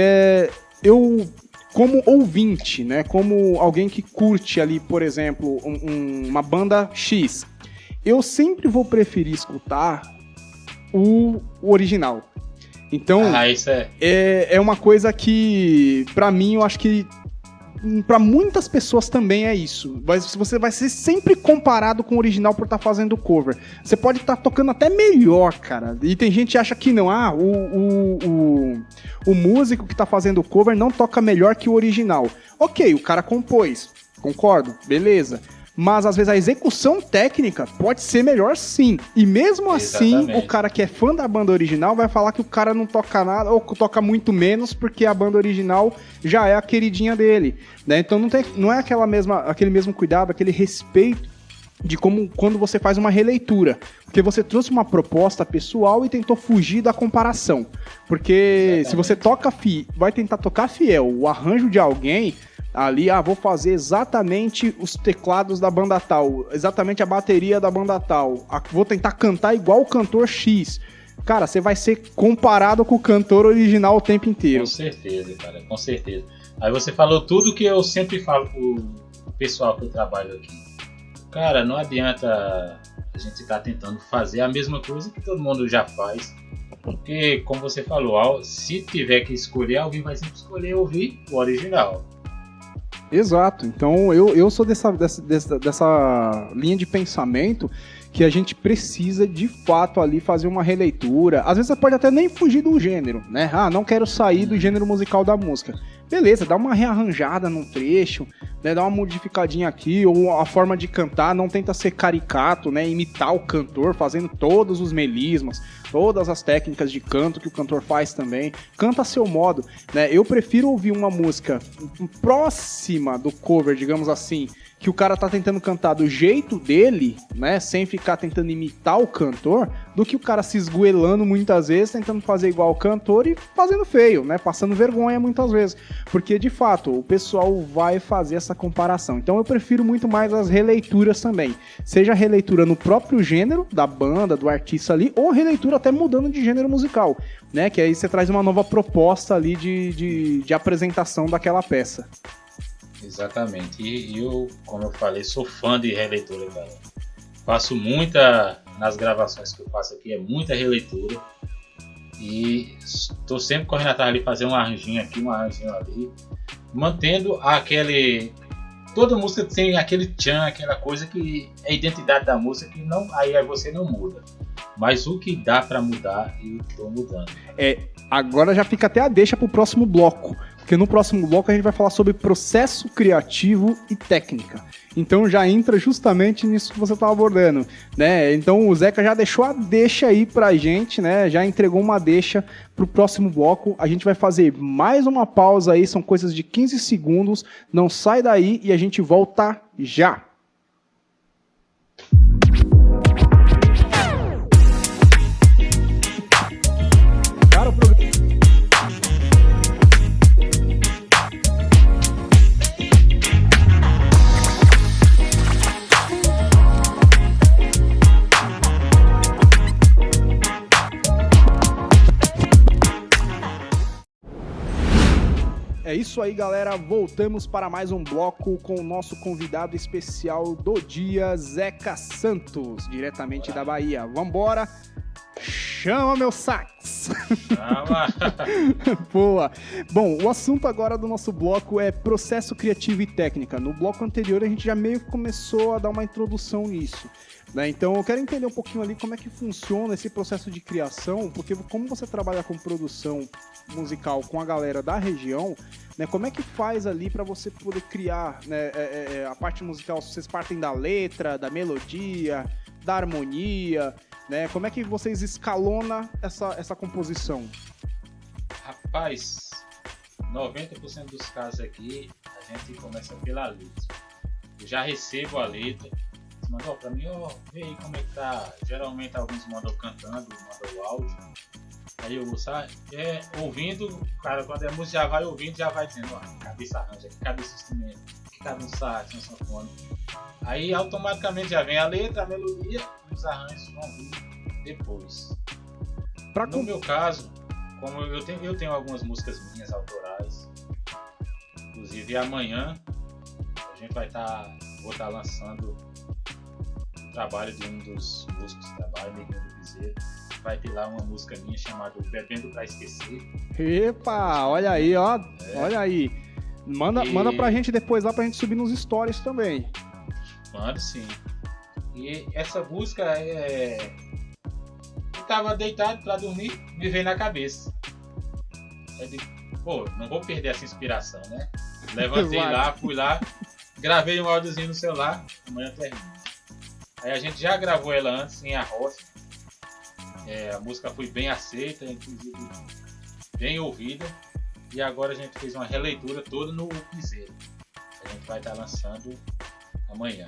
eu... Como ouvinte, né? Como alguém que curte ali, por exemplo, uma banda X, eu sempre vou preferir escutar o original. Então, isso é uma coisa que, pra mim, eu acho que pra muitas pessoas também é isso. Você vai ser sempre comparado com o original por estar fazendo cover. Você pode estar tocando até melhor, cara. E tem gente que acha que não. O músico que tá fazendo cover não toca melhor que o original. Ok, o cara compôs. Concordo? Beleza. Mas às vezes a execução técnica pode ser melhor sim. E mesmo assim, o cara que é fã da banda original vai falar que o cara não toca nada, ou toca muito menos, porque a banda original já é a queridinha dele. Né? Então não é aquele mesmo cuidado, aquele respeito de como quando você faz uma releitura. Porque você trouxe uma proposta pessoal e tentou fugir da comparação. Porque se você vai tentar tocar fiel o arranjo de alguém... Ali, vou fazer exatamente os teclados da banda tal, exatamente a bateria da banda tal, vou tentar cantar igual o cantor X. Cara, você vai ser comparado com o cantor original o tempo inteiro. Com certeza, cara, com certeza. Aí você falou tudo que eu sempre falo pro pessoal que eu trabalho aqui. Cara, não adianta a gente estar tentando fazer a mesma coisa que todo mundo já faz. Porque, como você falou, se tiver que escolher, alguém vai sempre escolher ouvir o original. Exato. Então eu sou dessa linha de pensamento que a gente precisa de fato ali fazer uma releitura. Às vezes você pode até nem fugir do gênero, né? Ah, não quero sair do gênero musical da música. Beleza, dá uma rearranjada num trecho, né? Dá uma modificadinha aqui, ou a forma de cantar, não tenta ser caricato, né? Imitar o cantor, fazendo todos os melismas, todas as técnicas de canto que o cantor faz também. Canta a seu modo, né? Eu prefiro ouvir uma música próxima do cover, digamos assim, que o cara tá tentando cantar do jeito dele, né, sem ficar tentando imitar o cantor, do que o cara se esgoelando muitas vezes, tentando fazer igual o cantor e fazendo feio, né, passando vergonha muitas vezes. Porque, de fato, o pessoal vai fazer essa comparação. Então eu prefiro muito mais as releituras também. Seja releitura no próprio gênero da banda, do artista ali, ou releitura até mudando de gênero musical, né, que aí você traz uma nova proposta ali de apresentação daquela peça. Exatamente. E eu, como eu falei, sou fã de releitura, cara. Faço muita, nas gravações que eu faço aqui, é muita releitura. E estou sempre correndo atrás de fazer um arranjinho aqui, um arranjinho ali. Mantendo aquele... Toda música tem aquele tchan, aquela coisa que é a identidade da música, que não, aí você não muda. Mas o que dá para mudar, eu estou mudando. Agora já fica até a deixa pro próximo bloco. Porque no próximo bloco a gente vai falar sobre processo criativo e técnica. Então já entra justamente nisso que você estava abordando, né? Então o Zeca já deixou a deixa aí pra gente, né? Já entregou uma deixa pro próximo bloco. A gente vai fazer mais uma pausa aí, são coisas de 15 segundos. Não sai daí e a gente volta já. Cara, o programa... É isso aí, galera. Voltamos para mais um bloco com o nosso convidado especial do dia, Zeca Santos, diretamente da Bahia. Vambora! Chama meu sax! Chama! Boa! Bom, o assunto agora do nosso bloco é processo criativo e técnica. No bloco anterior a gente já meio que começou a dar uma introdução nisso, né? Então eu quero entender um pouquinho ali como é que funciona esse processo de criação, porque como você trabalha com produção musical com a galera da região, né, como é que faz ali para você poder criar, né, a parte musical? Vocês partem da letra, da melodia, da harmonia, né? Como é que vocês escalonam essa composição? Rapaz, 90% dos casos aqui a gente começa pela letra. Eu já recebo a letra, mandou pra mim, vê aí como é que tá. Geralmente alguns mandam cantando, mandam o áudio. Aí eu vou ouvindo, cara, quando a música já vai ouvindo, já vai dizendo, cabeça arranja, que cabe esse instrumento, que cabe um sax, um sanfone. Aí automaticamente já vem a letra, a melodia, e os arranjos vão vir depois. No meu caso, como eu tenho algumas músicas minhas autorais, inclusive amanhã a gente vou estar lançando o trabalho de um dos músicos que trabalha, Neguinho do Piseiro. Vai ter lá uma música minha chamada Bebendo Pra Esquecer. Epa, olha aí, ó. Olha aí. Manda pra gente depois lá pra gente subir nos stories também. Mando sim. E essa música eu tava deitado pra dormir, me veio na cabeça. Eu digo, não vou perder essa inspiração, né? Levantei lá, fui lá, gravei um áudiozinho no celular, amanhã termina. Aí a gente já gravou ela antes em Arrocha. A música foi bem aceita, inclusive bem ouvida. E agora a gente fez uma releitura toda no Piseiro. A gente vai estar lançando amanhã.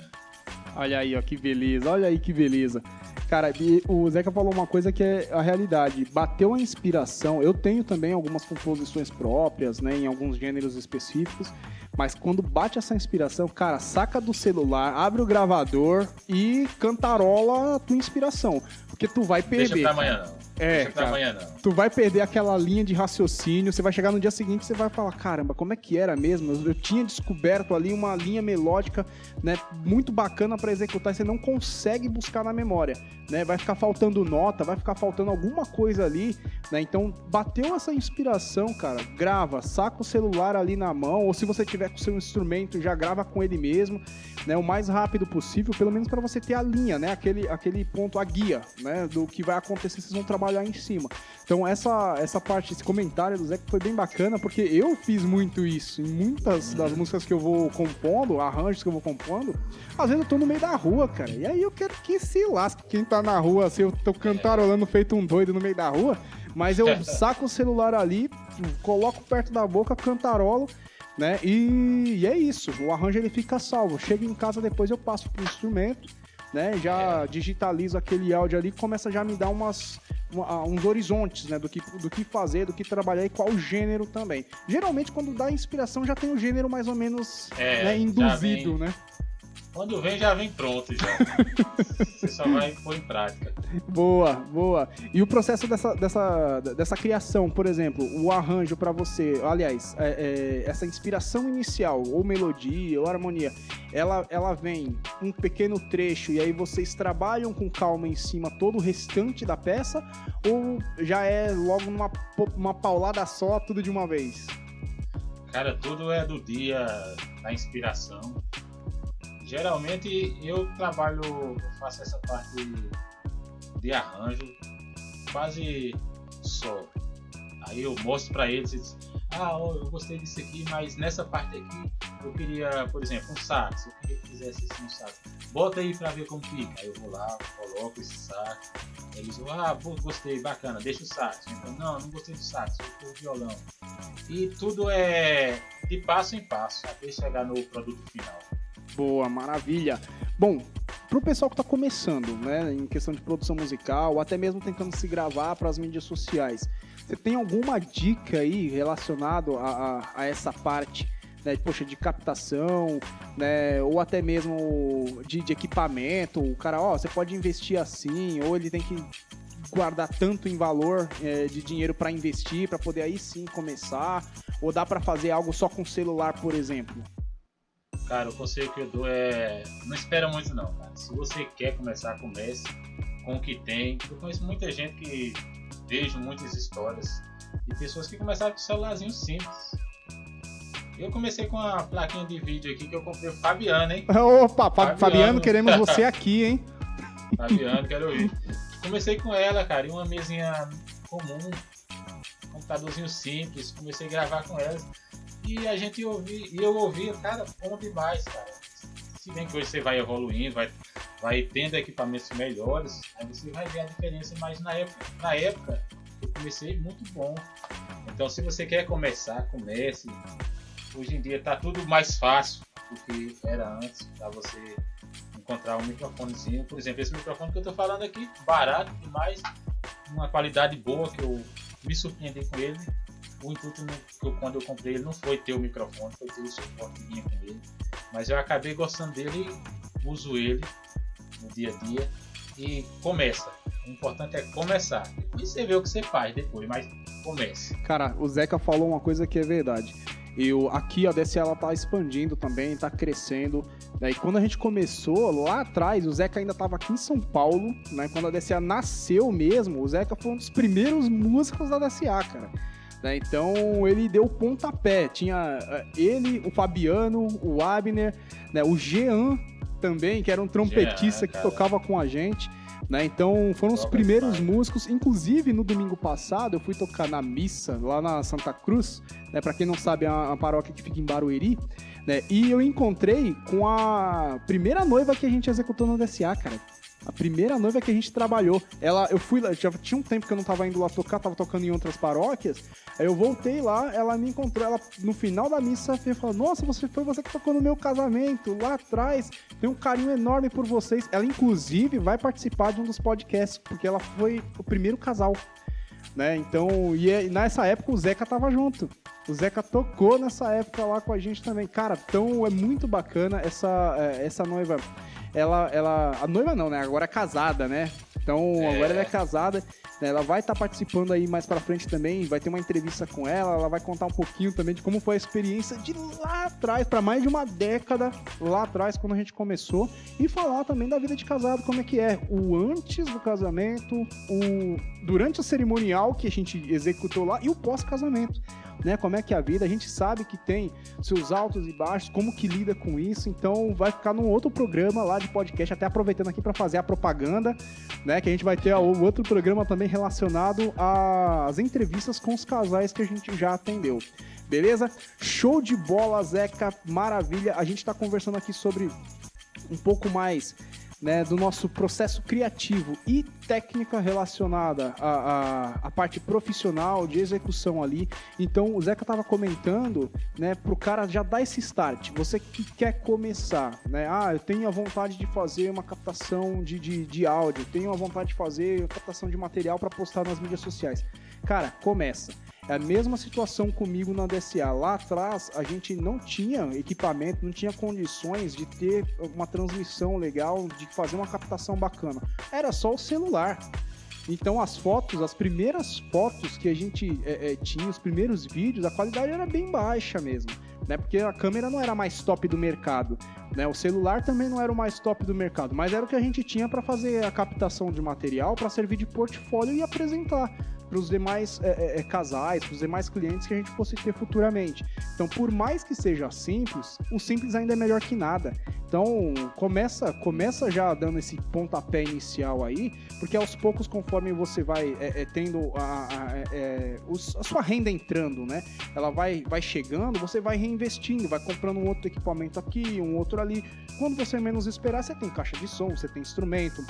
Olha aí, ó, que beleza. Olha aí que beleza. Cara, o Zeca falou uma coisa que é a realidade. Bateu a inspiração. Eu tenho também algumas composições próprias, né, em alguns gêneros específicos. Mas quando bate essa inspiração, cara, saca do celular, abre o gravador e cantarola a tua inspiração. Porque tu vai perder. Deixa pra amanhã, não. Deixa pra amanhã não. Tu vai perder aquela linha de raciocínio, você vai chegar no dia seguinte e você vai falar, caramba, como é que era mesmo? Eu tinha descoberto ali uma linha melódica, né, muito bacana pra executar e você não consegue buscar na memória, né? Vai ficar faltando nota, vai ficar faltando alguma coisa ali, né? Então, bateu essa inspiração, cara, grava, saca o celular ali na mão, ou se você tiver com o seu instrumento, já grava com ele mesmo, né, o mais rápido possível, pelo menos para você ter a linha, né, aquele ponto, a guia, né, do que vai acontecer, vocês vão trabalhar em cima. Então essa parte, esse comentário do Zeca foi bem bacana, porque eu fiz muito isso em muitas das músicas que eu vou compondo, arranjos que eu vou compondo, às vezes eu tô no meio da rua, cara, e aí eu quero que se lasque quem tá na rua, se eu tô cantarolando feito um doido no meio da rua, mas eu saco o celular ali, coloco perto da boca, cantarolo, né? E é isso, o arranjo ele fica salvo. Chego em casa, depois eu passo pro instrumento, né? Já digitalizo aquele áudio ali, começa já a me dar uns horizontes, né? Do que fazer, do que trabalhar e qual gênero também. Geralmente, quando dá inspiração, já tem o gênero mais ou menos, né, induzido, né? Quando vem, já vem pronto, já. Você só vai pôr em prática. Boa. E o processo dessa criação, por exemplo, o arranjo pra você, aliás, essa inspiração inicial, ou melodia, ou harmonia, ela vem um pequeno trecho e aí vocês trabalham com calma em cima todo o restante da peça, ou já é logo numa paulada só, tudo de uma vez? Cara, tudo é do dia, da inspiração. Geralmente eu faço essa parte de arranjo quase só. Aí eu mostro pra eles e diz, eu gostei disso aqui, mas nessa parte aqui eu queria, por exemplo, um sax. Eu queria que fizesse assim um sax. Bota aí pra ver como fica. Aí eu vou lá, coloco esse sax. Eles vão, gostei, bacana, deixa o sax. Então, não gostei do sax, eu vou pro violão. E tudo é de passo em passo, até chegar no produto final. Boa, maravilha. Bom, pro pessoal que tá começando, né, em questão de produção musical, ou até mesmo tentando se gravar para as mídias sociais, você tem alguma dica aí relacionado a essa parte, né, de captação, né, ou até mesmo de equipamento? O cara, você pode investir assim, ou ele tem que guardar tanto em valor de dinheiro para investir, para poder aí sim começar, ou dá para fazer algo só com celular, por exemplo? Cara, o conselho que eu dou não espera muito não, cara. Se você quer começar, comece com o que tem. Eu conheço muita gente que vejo muitas histórias de pessoas que começaram com um celularzinho simples. Eu comecei com uma plaquinha de vídeo aqui que eu comprei o Fabiano, hein? Opa, Fabiano, queremos você aqui, hein? Fabiano, quero ouvir. Comecei com ela, cara, em uma mesinha comum, um computadorzinho simples, comecei a gravar com ela. E eu ouvia, cara, bom demais, cara. Se bem que hoje você vai evoluindo, vai tendo equipamentos melhores, aí você vai ver a diferença, mas na época eu comecei muito bom. Então se você quer começar, comece. Hoje em dia tá tudo mais fácil do que era antes, para você encontrar um microfonezinho. Por exemplo, esse microfone que eu tô falando aqui, barato demais, uma qualidade boa, que eu me surpreendi com ele. O intuito quando eu comprei ele não foi ter o microfone, foi ter o suporte que vinha com ele. Mas eu acabei gostando dele, uso ele no dia a dia e começa. O importante é começar. Depois você vê o que você faz depois, mas comece. Cara, o Zeca falou uma coisa que é verdade. Aqui a DSA ela tá expandindo também, tá crescendo, né? E quando a gente começou lá atrás, o Zeca ainda tava aqui em São Paulo, né? Quando a DSA nasceu mesmo, o Zeca foi um dos primeiros músicos da DSA, cara. Né? Então ele deu o pontapé. Tinha ele, o Fabiano, o Abner, né? O Jean também, que era um trompetista que tocava com a gente. Né? Então foram os primeiros músicos. Inclusive no domingo passado eu fui tocar na missa lá na Santa Cruz, né? Para quem não sabe, é uma paróquia que fica em Barueri, né? E eu encontrei com a primeira noiva que a gente executou no DSA, cara. A primeira noiva que a gente trabalhou. Eu fui lá, já tinha um tempo que eu não tava indo lá tocar, tava tocando em outras paróquias. Aí eu voltei lá, ela me encontrou, ela no final da missa falou: nossa, foi você que tocou no meu casamento lá atrás, tem um carinho enorme por vocês. Ela inclusive vai participar de um dos podcasts, porque ela foi o primeiro casal, né? Então, nessa época o Zeca tava junto. O Zeca tocou nessa época lá com a gente também. Cara, então é muito bacana essa noiva. A noiva não, né? Agora é casada, né? Então, agora ela é casada, né? Ela vai estar participando aí mais pra frente também, vai ter uma entrevista com ela vai contar um pouquinho também de como foi a experiência de lá atrás, pra mais de uma década lá atrás, quando a gente começou, e falar também da vida de casado, como é que é, o antes do casamento, durante o cerimonial que a gente executou lá e o pós-casamento. Né, como é que é a vida, a gente sabe que tem seus altos e baixos, como que lida com isso, então vai ficar num outro programa lá de podcast, até aproveitando aqui para fazer a propaganda, né, que a gente vai ter outro programa também relacionado às entrevistas com os casais que a gente já atendeu. Beleza? Show de bola, Zeca, maravilha, a gente tá conversando aqui sobre um pouco mais, né, do nosso processo criativo e técnica relacionada à parte profissional de execução ali. Então o Zeca estava comentando, né, pro cara já dar esse start. Você que quer começar, né? Eu tenho a vontade de fazer uma captação de áudio, tenho a vontade de fazer captação de material para postar nas mídias sociais. Cara, começa. É a mesma situação comigo na DSA. Lá atrás, a gente não tinha equipamento, não tinha condições de ter uma transmissão legal, de fazer uma captação bacana. Era só o celular. Então as fotos, as primeiras fotos que a gente tinha, os primeiros vídeos, a qualidade era bem baixa mesmo, né? Porque a câmera não era a mais top do mercado, né? O celular também não era o mais top do mercado, mas era o que a gente tinha para fazer a captação de material, para servir de portfólio e apresentar para os demais casais, para os demais clientes que a gente fosse ter futuramente. Então, por mais que seja simples, o simples ainda é melhor que nada. Então, começa já dando esse pontapé inicial aí, porque aos poucos, conforme você vai tendo a sua renda entrando, né? Ela vai chegando, você vai reinvestindo, vai comprando um outro equipamento aqui, um outro ali. Quando você menos esperar, você tem caixa de som, você tem instrumento,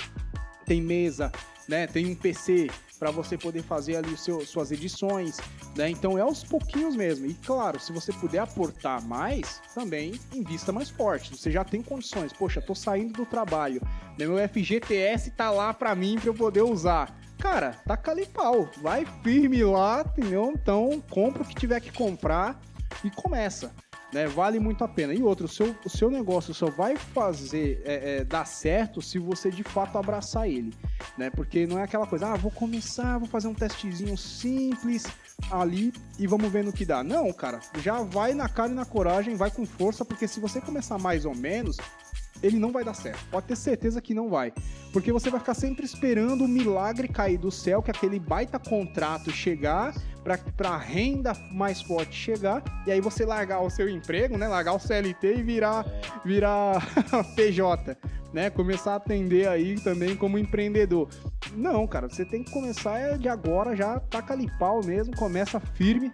tem mesa, né? Tem um PC para você poder fazer ali suas edições, né? Então é aos pouquinhos mesmo. E claro, se você puder aportar mais, também invista mais forte. Você já tem condições. Poxa, tô saindo do trabalho, né? Meu FGTS tá lá para mim para eu poder usar. Cara, taca ali pau, vai firme lá, entendeu? Então compra o que tiver que comprar e começa. Né, vale muito a pena. E outro, o seu negócio só vai fazer dar certo se você de fato abraçar ele, né? Porque não é aquela coisa, vou começar, vou fazer um testezinho simples ali e vamos ver no que dá. Não, cara, já vai na cara e na coragem, vai com força, porque se você começar mais ou menos, ele não vai dar certo. Pode ter certeza que não vai. Porque você vai ficar sempre esperando o milagre cair do céu, que aquele baita contrato chegar, pra renda mais forte chegar, e aí você largar o seu emprego, né? Largar o CLT e virar PJ, né? Começar a atender aí também como empreendedor. Não, cara, você tem que começar de agora, já taca ali pau mesmo, começa firme,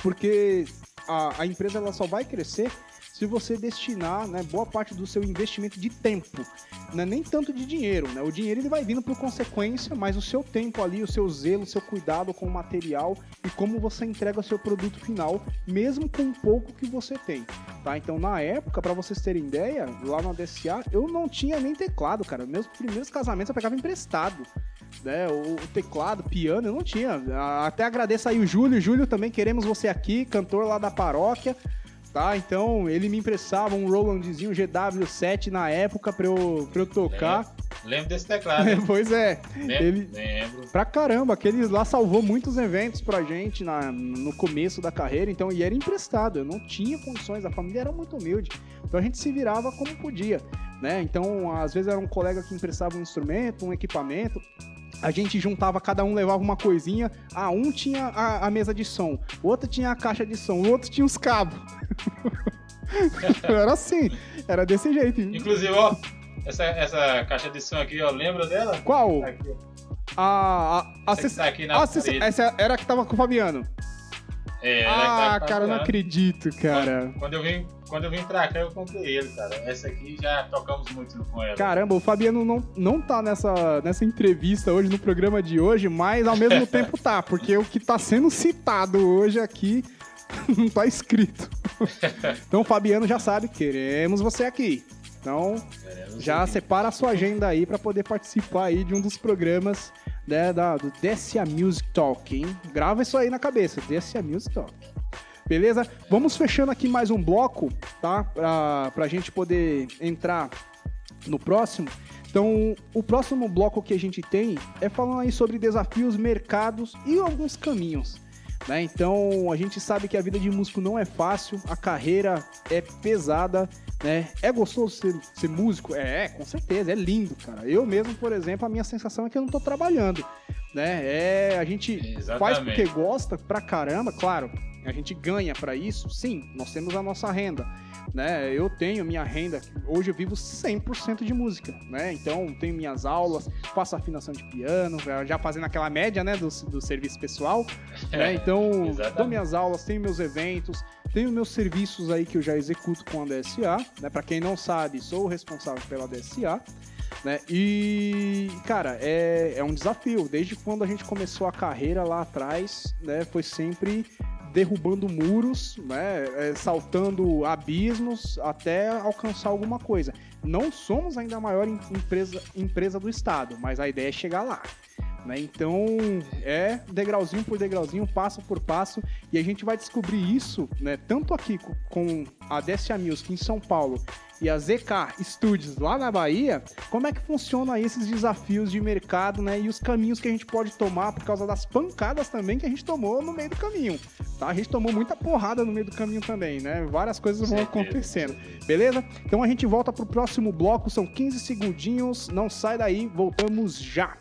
porque a empresa ela só vai crescer se você destinar, né, boa parte do seu investimento de tempo, né, nem tanto de dinheiro, né? O dinheiro ele vai vindo por consequência, mas o seu tempo ali, o seu zelo, o seu cuidado com o material e como você entrega o seu produto final, mesmo com o pouco que você tem, tá? Então, na época, para vocês terem ideia, lá na DSA, eu não tinha nem teclado, cara. Meus primeiros casamentos eu pegava emprestado, né? O teclado, piano, eu não tinha. Até agradeço aí o Júlio também, queremos você aqui, cantor lá da paróquia. Tá, então ele me emprestava um Rolandzinho GW7 na época pra eu tocar. Lembro desse teclado. Pois é. Lembro. Pra caramba, aquele lá salvou muitos eventos pra gente no começo da carreira, então, e era emprestado, eu não tinha condições, a família era muito humilde, então a gente se virava como podia, né? Então, às vezes era um colega que emprestava um instrumento, um equipamento, a gente juntava, cada um levava uma coisinha. Um tinha a mesa de som, o outro tinha a caixa de som, o outro tinha os cabos. Era assim, era desse jeito. Inclusive, ó, essa caixa de som aqui, ó, lembra dela? Qual? Tá aqui, tá aqui na essa era a que tava com o Fabiano. Cara, eu não acredito, cara. Quando eu vim pra cá, eu comprei ele, cara. Essa aqui já tocamos muito com ela. Caramba, o Fabiano não tá nessa entrevista hoje, no programa de hoje, mas ao mesmo tempo tá, porque o que tá sendo citado hoje aqui não tá escrito. Então o Fabiano já sabe, queremos você aqui. Então, já separa a sua agenda aí pra poder participar aí de um dos programas, né, do DSA Music Talk, hein? Grava isso aí na cabeça, DSA Music Talk. Beleza? Vamos fechando aqui mais um bloco, tá? Pra gente poder entrar no próximo. Então, o próximo bloco que a gente tem é falando aí sobre desafios, mercados e alguns caminhos, né? Então, a gente sabe que a vida de músico não é fácil, a carreira é pesada, né? É gostoso ser músico? Com certeza, é lindo, cara. Eu mesmo, por exemplo, a minha sensação é que eu não tô trabalhando, né? A gente faz porque gosta pra caramba, claro, a gente ganha pra isso, sim, nós temos a nossa renda, né? Eu tenho minha renda, hoje eu vivo 100% de música, né? Então, tenho minhas aulas, faço afinação de piano, já fazendo aquela média, né, do serviço pessoal, né? Então, dou minhas aulas, tenho meus eventos, tenho meus serviços aí que eu já executo com a DSA, né? Para quem não sabe, sou o responsável pela DSA, né? E, cara, é um desafio. Desde quando a gente começou a carreira lá atrás, né? Foi sempre derrubando muros, né? Saltando abismos até alcançar alguma coisa. Não somos ainda a maior empresa do estado, mas a ideia é chegar lá, né? Então, é degrauzinho por degrauzinho, passo por passo, e a gente vai descobrir isso, né, tanto aqui com a DSA Music em São Paulo e a ZK Studios lá na Bahia, como é que funciona aí esses desafios de mercado, né, e os caminhos que a gente pode tomar por causa das pancadas também que a gente tomou no meio do caminho, tá? A gente tomou muita porrada no meio do caminho também, né? Várias coisas vão acontecendo, beleza? Então a gente volta pro próximo bloco, são 15 segundinhos, não sai daí, voltamos já!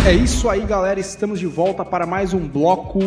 É isso aí, galera, estamos de volta para mais um bloco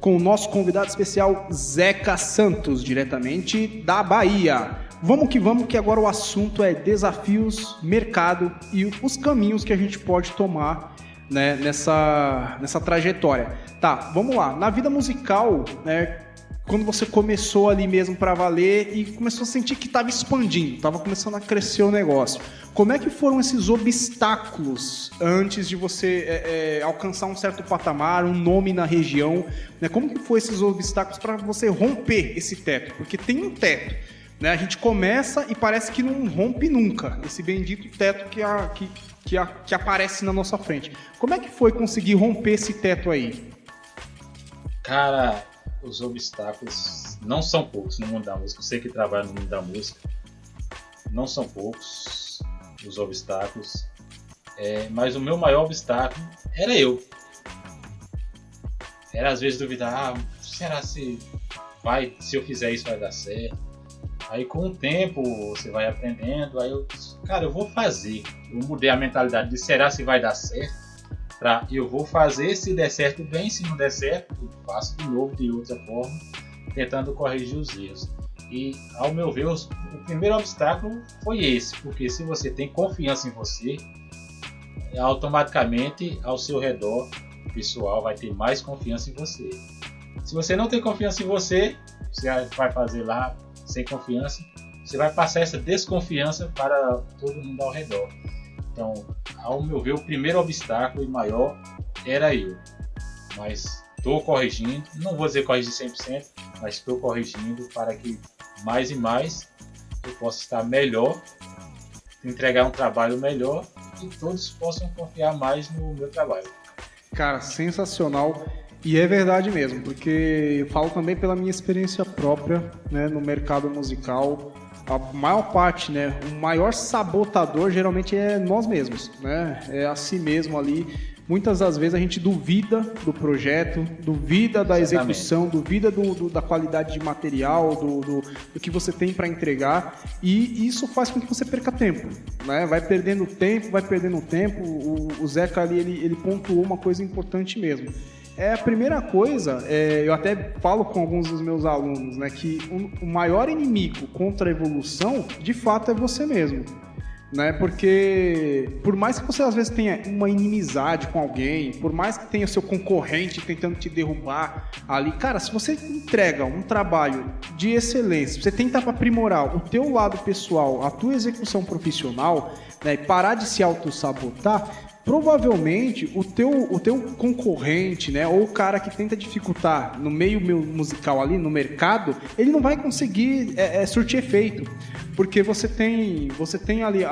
com o nosso convidado especial, Zeca Santos, diretamente da Bahia. Vamos que agora o assunto é desafios, mercado e os caminhos que a gente pode tomar, né, nessa trajetória. Tá, vamos lá. Na vida musical, né, quando você começou ali mesmo para valer e começou a sentir que estava expandindo, estava começando a crescer o negócio, como é que foram esses obstáculos antes de você alcançar um certo patamar, um nome na região, né? Como que foram esses obstáculos para você romper esse teto? Porque tem um teto, né? A gente começa e parece que não rompe nunca, esse bendito teto que aparece na nossa frente. Como é que foi conseguir romper esse teto aí? Cara, os obstáculos não são poucos no mundo da música. Você que trabalha no mundo da música, não são poucos os obstáculos. Mas o meu maior obstáculo era eu. Era às vezes duvidar, será se eu fizer isso vai dar certo? Aí com o tempo você vai aprendendo, aí eu vou fazer. Eu mudei a mentalidade de será se vai dar certo? Eu vou fazer, se der certo bem, se não der certo, eu faço de novo, de outra forma, tentando corrigir os erros. E, ao meu ver, o primeiro obstáculo foi esse, porque se você tem confiança em você, automaticamente, ao seu redor, o pessoal vai ter mais confiança em você. Se você não tem confiança em você, você vai fazer lá sem confiança, você vai passar essa desconfiança para todo mundo ao redor. Então, ao meu ver, o primeiro obstáculo e maior era eu. Mas estou corrigindo, não vou dizer corrigir 100%, mas estou corrigindo para que mais e mais eu possa estar melhor, entregar um trabalho melhor e todos possam confiar mais no meu trabalho. Cara, sensacional. E é verdade mesmo, porque eu falo também pela minha experiência própria, né, no mercado musical. A maior parte, né, o maior sabotador geralmente é nós mesmos, né? É a si mesmo ali. Muitas das vezes a gente duvida do projeto, duvida da execução, duvida da qualidade de material, do que você tem para entregar, e isso faz com que você perca tempo, né? Vai perdendo tempo. O Zeca ali, ele pontuou uma coisa importante mesmo. A primeira coisa, eu até falo com alguns dos meus alunos, né, que o maior inimigo contra a evolução, de fato, é você mesmo. Né? Porque por mais que você às vezes tenha uma inimizade com alguém, por mais que tenha seu concorrente tentando te derrubar ali, cara, se você entrega um trabalho de excelência, você tenta aprimorar o teu lado pessoal, a tua execução profissional, né, e parar de se auto-sabotar, provavelmente o teu concorrente, né, ou o cara que tenta dificultar no meio musical ali, no mercado, ele não vai conseguir surtir efeito, porque você tem ali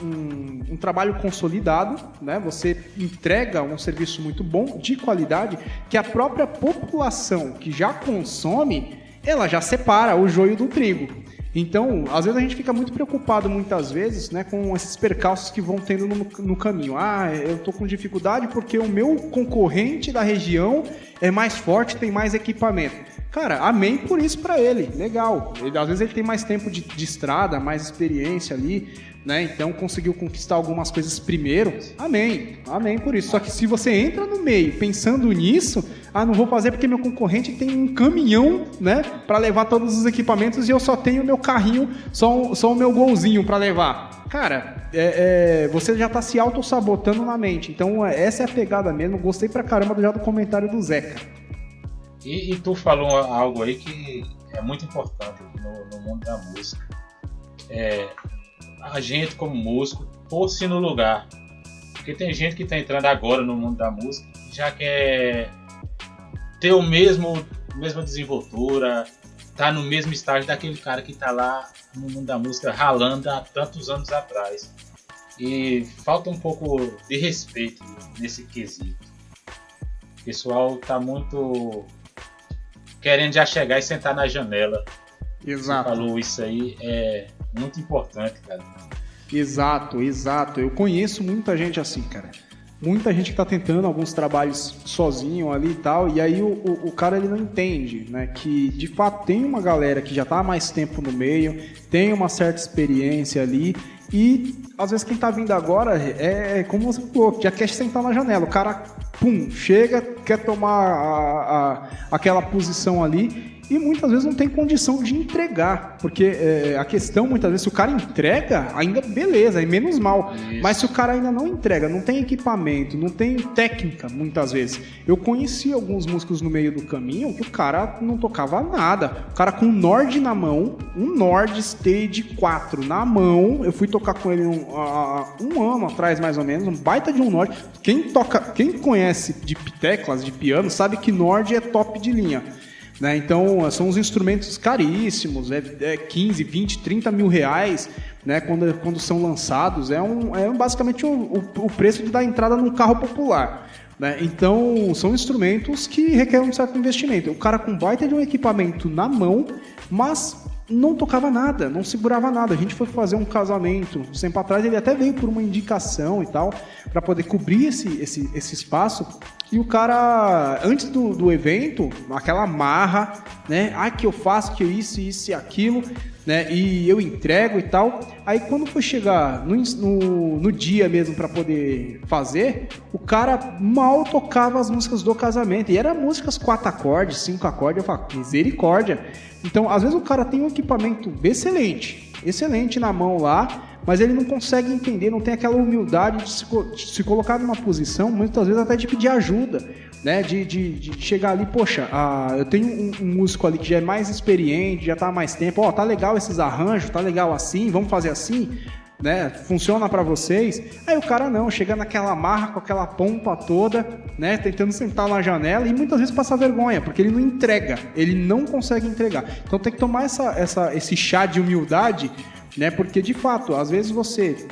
um trabalho consolidado, né, você entrega um serviço muito bom, de qualidade, que a própria população que já consome, ela já separa o joio do trigo. Então, às vezes a gente fica muito preocupado, muitas vezes, né, com esses percalços que vão tendo no caminho. Ah, eu tô com dificuldade porque o meu concorrente da região é mais forte, tem mais equipamento. Cara, amém por isso pra ele, legal. Às vezes ele tem mais tempo de estrada, mais experiência ali, né, então conseguiu conquistar algumas coisas primeiro. Amém por isso. Só que se você entra no meio pensando nisso, não vou fazer porque meu concorrente tem um caminhão, né, para levar todos os equipamentos e eu só tenho o meu carrinho, só o meu golzinho para levar. Cara, você já tá se auto-sabotando na mente. Então essa é a pegada mesmo. Gostei pra caramba do comentário do Zeca. E tu falou algo aí que é muito importante no mundo da música. A gente como músico pôr-se no lugar. Porque tem gente que está entrando agora no mundo da música, já quer ter mesma desenvoltura, tá no mesmo estágio daquele cara que está lá no mundo da música ralando há tantos anos atrás. E falta um pouco de respeito nesse quesito. O pessoal tá muito querendo já chegar e sentar na janela. Exato. Você falou isso aí, é muito importante, cara. Exato. Eu conheço muita gente assim, cara. Muita gente que tá tentando alguns trabalhos sozinho ali e tal, e aí o cara ele não entende, né? Que de fato tem uma galera que já tá há mais tempo no meio, tem uma certa experiência ali, e às vezes quem tá vindo agora como você falou, já quer sentar na janela. O cara, chega, quer tomar aquela posição ali, e muitas vezes não tem condição de entregar, porque a questão, muitas vezes, se o cara entrega, ainda beleza, é menos mal. Isso. Mas se o cara ainda não entrega, não tem equipamento, não tem técnica, muitas vezes. Eu conheci alguns músicos no meio do caminho que o cara não tocava nada. O cara com um Nord na mão, um Nord Stage 4 na mão, eu fui tocar com ele um ano atrás, mais ou menos, um baita de um Nord. Quem conhece de teclas, de piano, sabe que Nord é top de linha. Né? Então, são uns instrumentos caríssimos, 15, 20, 30 mil reais, né? Quando são lançados. É basicamente o preço de dar entrada num carro popular. Né? Então, são instrumentos que requerem um certo investimento. O cara com baita de um equipamento na mão, mas não tocava nada, não segurava nada. A gente foi fazer um casamento um tempo atrás, ele até veio por uma indicação e tal, para poder cobrir esse espaço. E o cara, antes do evento, aquela marra, né? Que eu faço, que isso e aquilo, né? E eu entrego e tal. Aí quando foi chegar no dia mesmo para poder fazer, o cara mal tocava as músicas do casamento. E eram músicas 4 acordes, 5 acordes. Eu falo, misericórdia. Então, às vezes o cara tem um equipamento excelente na mão lá, mas ele não consegue entender, não tem aquela humildade de se colocar numa posição, muitas vezes até de pedir ajuda, né? De chegar ali, poxa, eu tenho um músico ali que já é mais experiente, já tá há mais tempo, tá legal esses arranjos, tá legal assim, vamos fazer assim, né? Funciona pra vocês. Aí o cara não, chega naquela marra com aquela pompa toda, né? Tentando sentar na janela e muitas vezes passa vergonha, porque ele não entrega, ele não consegue entregar. Então tem que tomar esse chá de humildade, né? Porque de fato, às vezes você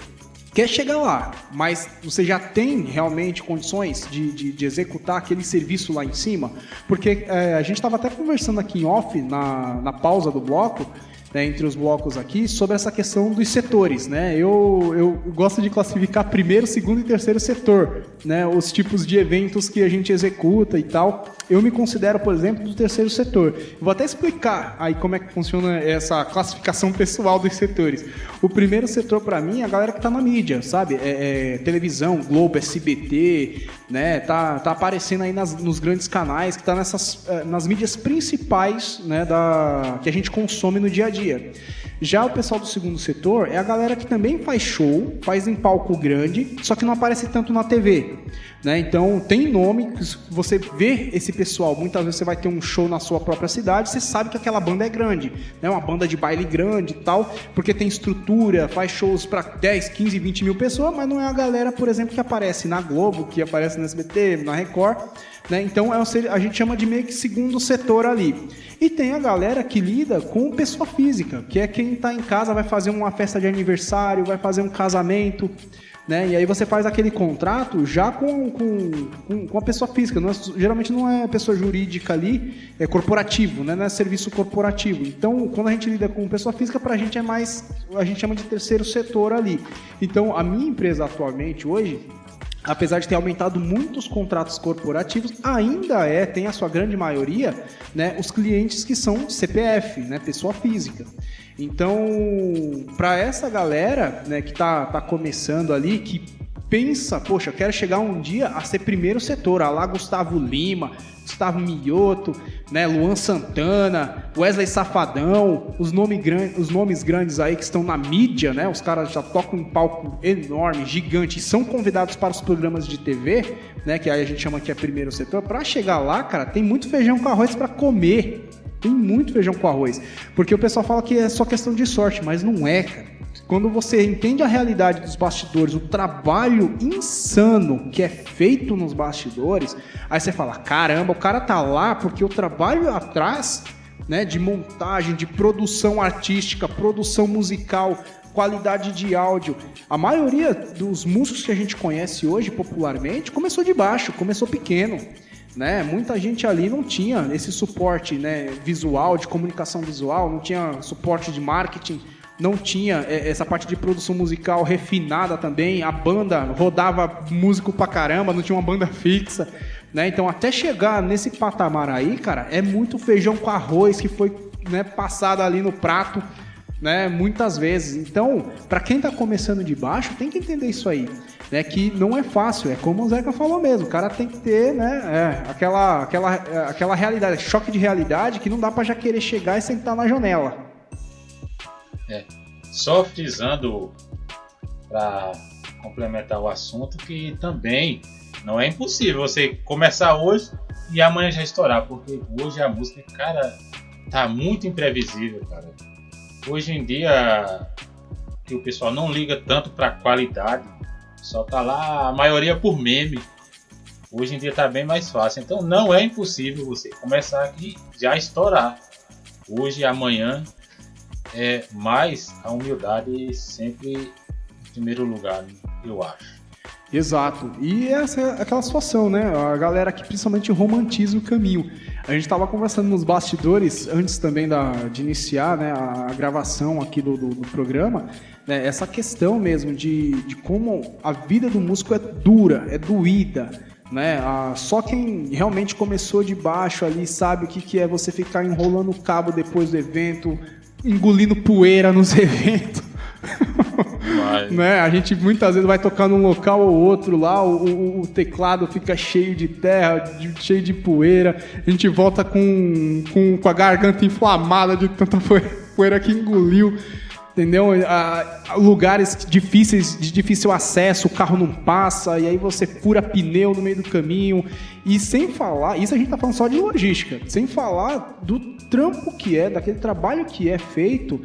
quer chegar lá, mas você já tem realmente condições de executar aquele serviço lá em cima, porque a gente estava até conversando aqui em off, na pausa do bloco, né, entre os blocos aqui, sobre essa questão dos setores, né? Eu gosto de classificar primeiro, segundo e terceiro setor, né? Os tipos de eventos que a gente executa e tal. Eu me considero, por exemplo, do terceiro setor. Vou até explicar aí como é que funciona essa classificação pessoal dos setores. O primeiro setor, para mim, é a galera que tá na mídia, sabe? Televisão, Globo, SBT, né? Tá aparecendo aí nos grandes canais, que tá nas mídias principais, né? Que a gente consome no dia a dia. Já o pessoal do segundo setor é a galera que também faz show, faz em palco grande, só que não aparece tanto na TV, né? Então tem nome, você vê esse pessoal, muitas vezes você vai ter um show na sua própria cidade, você sabe que aquela banda é grande, né? Uma banda de baile grande e tal, porque tem estrutura, faz shows para 10, 15, 20 mil pessoas, mas não é a galera, por exemplo, que aparece na Globo, que aparece no SBT, na Record, né? Então a gente chama de meio que segundo setor ali. E tem a galera que lida com pessoa física, que é quem está em casa, vai fazer uma festa de aniversário, vai fazer um casamento, né? E aí você faz aquele contrato já com a pessoa física. Geralmente não é pessoa jurídica ali, é corporativo, né? Não é serviço corporativo. Então, quando a gente lida com pessoa física, para a gente é mais, a gente chama de terceiro setor ali. Então, a minha empresa atualmente, hoje, apesar de ter aumentado muito os contratos corporativos, ainda tem a sua grande maioria, né, os clientes que são CPF, né, pessoa física. Então, para essa galera, né, que tá começando ali, que pensa, poxa, eu quero chegar um dia a ser primeiro setor, a lá Gustavo Lima, Gustavo Mioto, né, Luan Santana, Wesley Safadão, os nomes grandes aí que estão na mídia, né, os caras já tocam em palco enorme, gigante, e são convidados para os programas de TV, né, que aí a gente chama que é primeiro setor. Para chegar lá, cara, tem muito feijão com arroz para comer, tem muito feijão com arroz, porque o pessoal fala que é só questão de sorte, mas não é, cara. Quando você entende a realidade dos bastidores, o trabalho insano que é feito nos bastidores, aí você fala, caramba, o cara tá lá porque o trabalho atrás, né, de montagem, de produção artística, produção musical, qualidade de áudio. A maioria dos músicos que a gente conhece hoje popularmente começou de baixo, começou pequeno. Né? Muita gente ali não tinha esse suporte, né, visual, de comunicação visual, não tinha suporte de marketing, não tinha essa parte de produção musical refinada também, a banda rodava músico pra caramba, não tinha uma banda fixa, né? Então até chegar nesse patamar aí, cara, é muito feijão com arroz que foi, né, passado ali no prato, né, muitas vezes. Então, para quem tá começando de baixo, tem que entender isso aí, né, que não é fácil, é como o Zeca falou mesmo, o cara tem que ter, né, aquela realidade, choque de realidade que não dá para já querer chegar e sentar na janela. Só frisando para complementar o assunto que também não é impossível você começar hoje e amanhã já estourar, porque hoje a música, cara, tá muito imprevisível, cara. Hoje em dia que o pessoal não liga tanto para qualidade, só tá lá a maioria por meme. Hoje em dia tá bem mais fácil, então não é impossível você começar aqui e já estourar hoje e amanhã. Mas a humildade sempre em primeiro lugar, eu acho. Exato. E essa é aquela situação, né? A galera que principalmente romantiza o caminho. A gente estava conversando nos bastidores, antes também de iniciar, né, a gravação aqui do programa, né, essa questão mesmo de como a vida do músico é dura, é doída, né? Só quem realmente começou de baixo ali sabe o que é você ficar enrolando o cabo depois do evento, engolindo poeira nos eventos. Né? A gente muitas vezes vai tocar num local ou outro lá, o teclado fica cheio de terra, cheio de poeira, a gente volta com a garganta inflamada de tanta poeira que engoliu, entendeu? Lugares difíceis, de difícil acesso, o carro não passa, e aí você fura pneu no meio do caminho, e sem falar, isso a gente tá falando só de logística, sem falar do trampo que daquele trabalho que é feito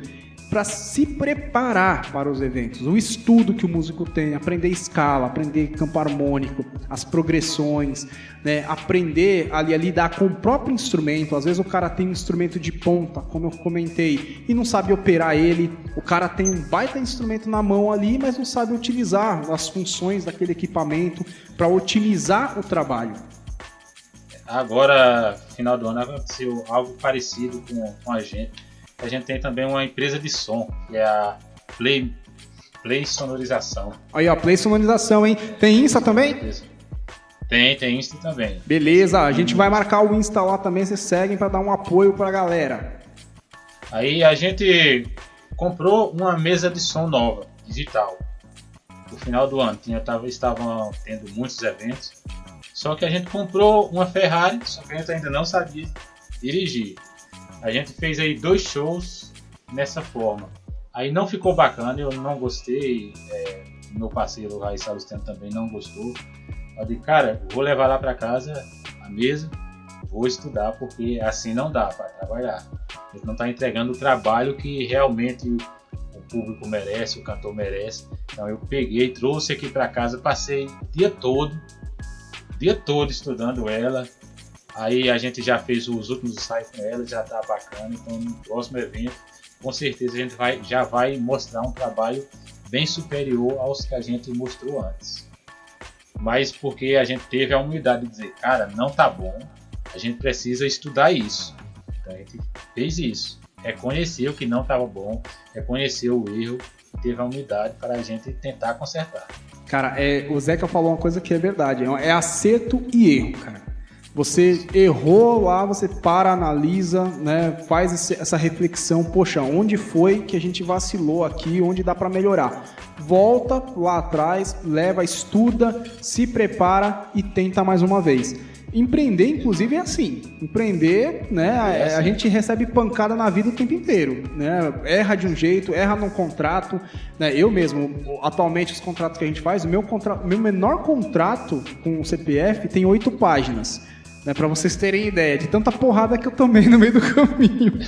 para se preparar para os eventos, o estudo que o músico tem, aprender escala, aprender campo harmônico, as progressões, né? Aprender a lidar com o próprio instrumento. Às vezes o cara tem um instrumento de ponta, como eu comentei, e não sabe operar ele. O cara tem um baita instrumento na mão ali, mas não sabe utilizar as funções daquele equipamento para otimizar o trabalho. Agora, no final do ano, aconteceu algo parecido com a gente. A gente tem também uma empresa de som, que é a Play Sonorização. Aí, ó, Play Sonorização, hein? Tem Insta também? Tem Insta também. Beleza, a gente vai marcar o Insta lá também, vocês seguem para dar um apoio pra galera. Aí a gente comprou uma mesa de som nova, digital. No final do ano, estavam tendo muitos eventos. Só que a gente comprou uma Ferrari, só que a gente ainda não sabia dirigir. A gente fez aí 2 shows nessa forma. Aí não ficou bacana, eu não gostei, meu parceiro Raí Salusteno também não gostou. Eu disse, cara, vou levar lá para casa a mesa, vou estudar, porque assim não dá para trabalhar. A gente não está entregando o trabalho que realmente o público merece, o cantor merece. Então eu peguei, trouxe aqui para casa, passei o dia todo estudando ela. Aí a gente já fez os últimos ensaios com ela, já tá bacana. Então no próximo evento, com certeza a gente já vai mostrar um trabalho bem superior aos que a gente mostrou antes. Mas porque a gente teve a humildade de dizer, cara, não tá bom, a gente precisa estudar isso. Então a gente fez isso, reconheceu que não estava bom, reconheceu o erro, teve a humildade para a gente tentar consertar. Cara, o Zeca falou uma coisa que é verdade, é acerto e erro, cara. Você errou lá, você para, analisa, né, faz essa reflexão, poxa, onde foi que a gente vacilou aqui, onde dá para melhorar. Volta lá atrás, leva, estuda, se prepara e tenta mais uma vez. Empreender, inclusive, é assim. Empreender, né, a gente recebe pancada na vida o tempo inteiro, né? Erra de um jeito, erra num contrato, né? Eu mesmo, atualmente, os contratos que a gente faz, o meu menor contrato com o CPF tem 8 páginas. Né, para vocês terem ideia de tanta porrada que eu tomei no meio do caminho.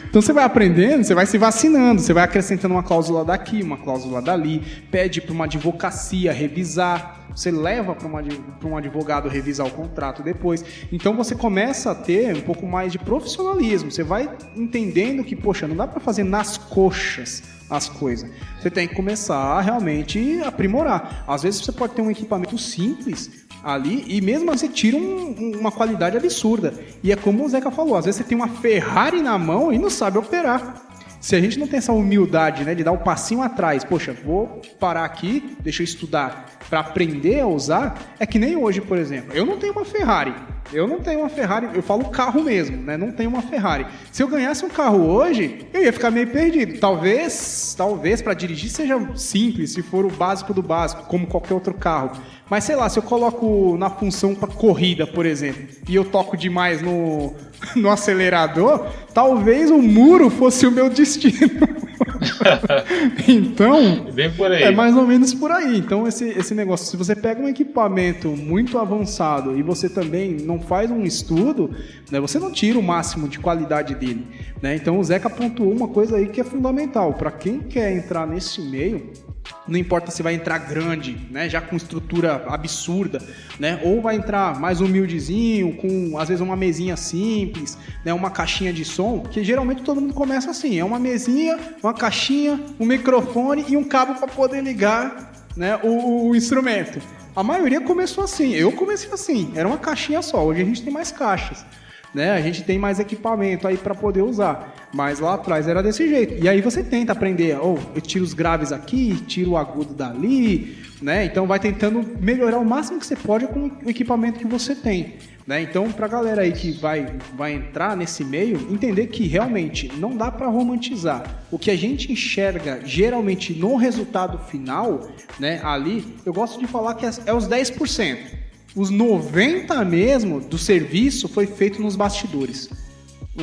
Então você vai aprendendo, você vai se vacinando, você vai acrescentando uma cláusula daqui, uma cláusula dali, pede para uma advocacia revisar, você leva para um advogado revisar o contrato depois. Então você começa a ter um pouco mais de profissionalismo, você vai entendendo que, poxa, não dá para fazer nas coxas as coisas. Você tem que começar a realmente aprimorar. Às vezes você pode ter um equipamento simples ali e mesmo assim você tira uma qualidade absurda. E é como o Zeca falou, às vezes você tem uma Ferrari na mão e não sabe operar. Se a gente não tem essa humildade, né, de dar um passinho atrás, poxa, vou parar aqui, deixa eu estudar para aprender a usar, é que nem hoje, por exemplo. Eu não tenho uma Ferrari, eu falo carro mesmo, né? Não tenho uma Ferrari. Se eu ganhasse um carro hoje, eu ia ficar meio perdido. Talvez para dirigir seja simples, se for o básico do básico, como qualquer outro carro. Mas sei lá, se eu coloco na função para corrida, por exemplo, e eu toco demais no acelerador, talvez o muro fosse o meu destino. Então, bem por aí. É mais ou menos por aí. Então, esse negócio, se você pega um equipamento muito avançado e você também não faz um estudo, né, você não tira o máximo de qualidade dele, né? Então, o Zeca pontuou uma coisa aí que é fundamental. Para quem quer entrar nesse meio, não importa se vai entrar grande, né, já com estrutura absurda, né, ou vai entrar mais humildezinho, com às vezes uma mesinha simples, né, uma caixinha de som, porque geralmente todo mundo começa assim, é uma mesinha, uma caixinha, um microfone e um cabo para poder ligar, né, o instrumento. A maioria começou assim, eu comecei assim, era uma caixinha só, hoje a gente tem mais caixas. Né? A gente tem mais equipamento aí para poder usar, mas lá atrás era desse jeito. E aí você tenta aprender, eu tiro os graves aqui, tiro o agudo dali, né? Então vai tentando melhorar o máximo que você pode com o equipamento que você tem, né? Então pra galera aí que vai entrar nesse meio, entender que realmente não dá para romantizar. O que a gente enxerga geralmente no resultado final, né? Ali, eu gosto de falar que é os 10%. Os 90% mesmo do serviço foi feito nos bastidores.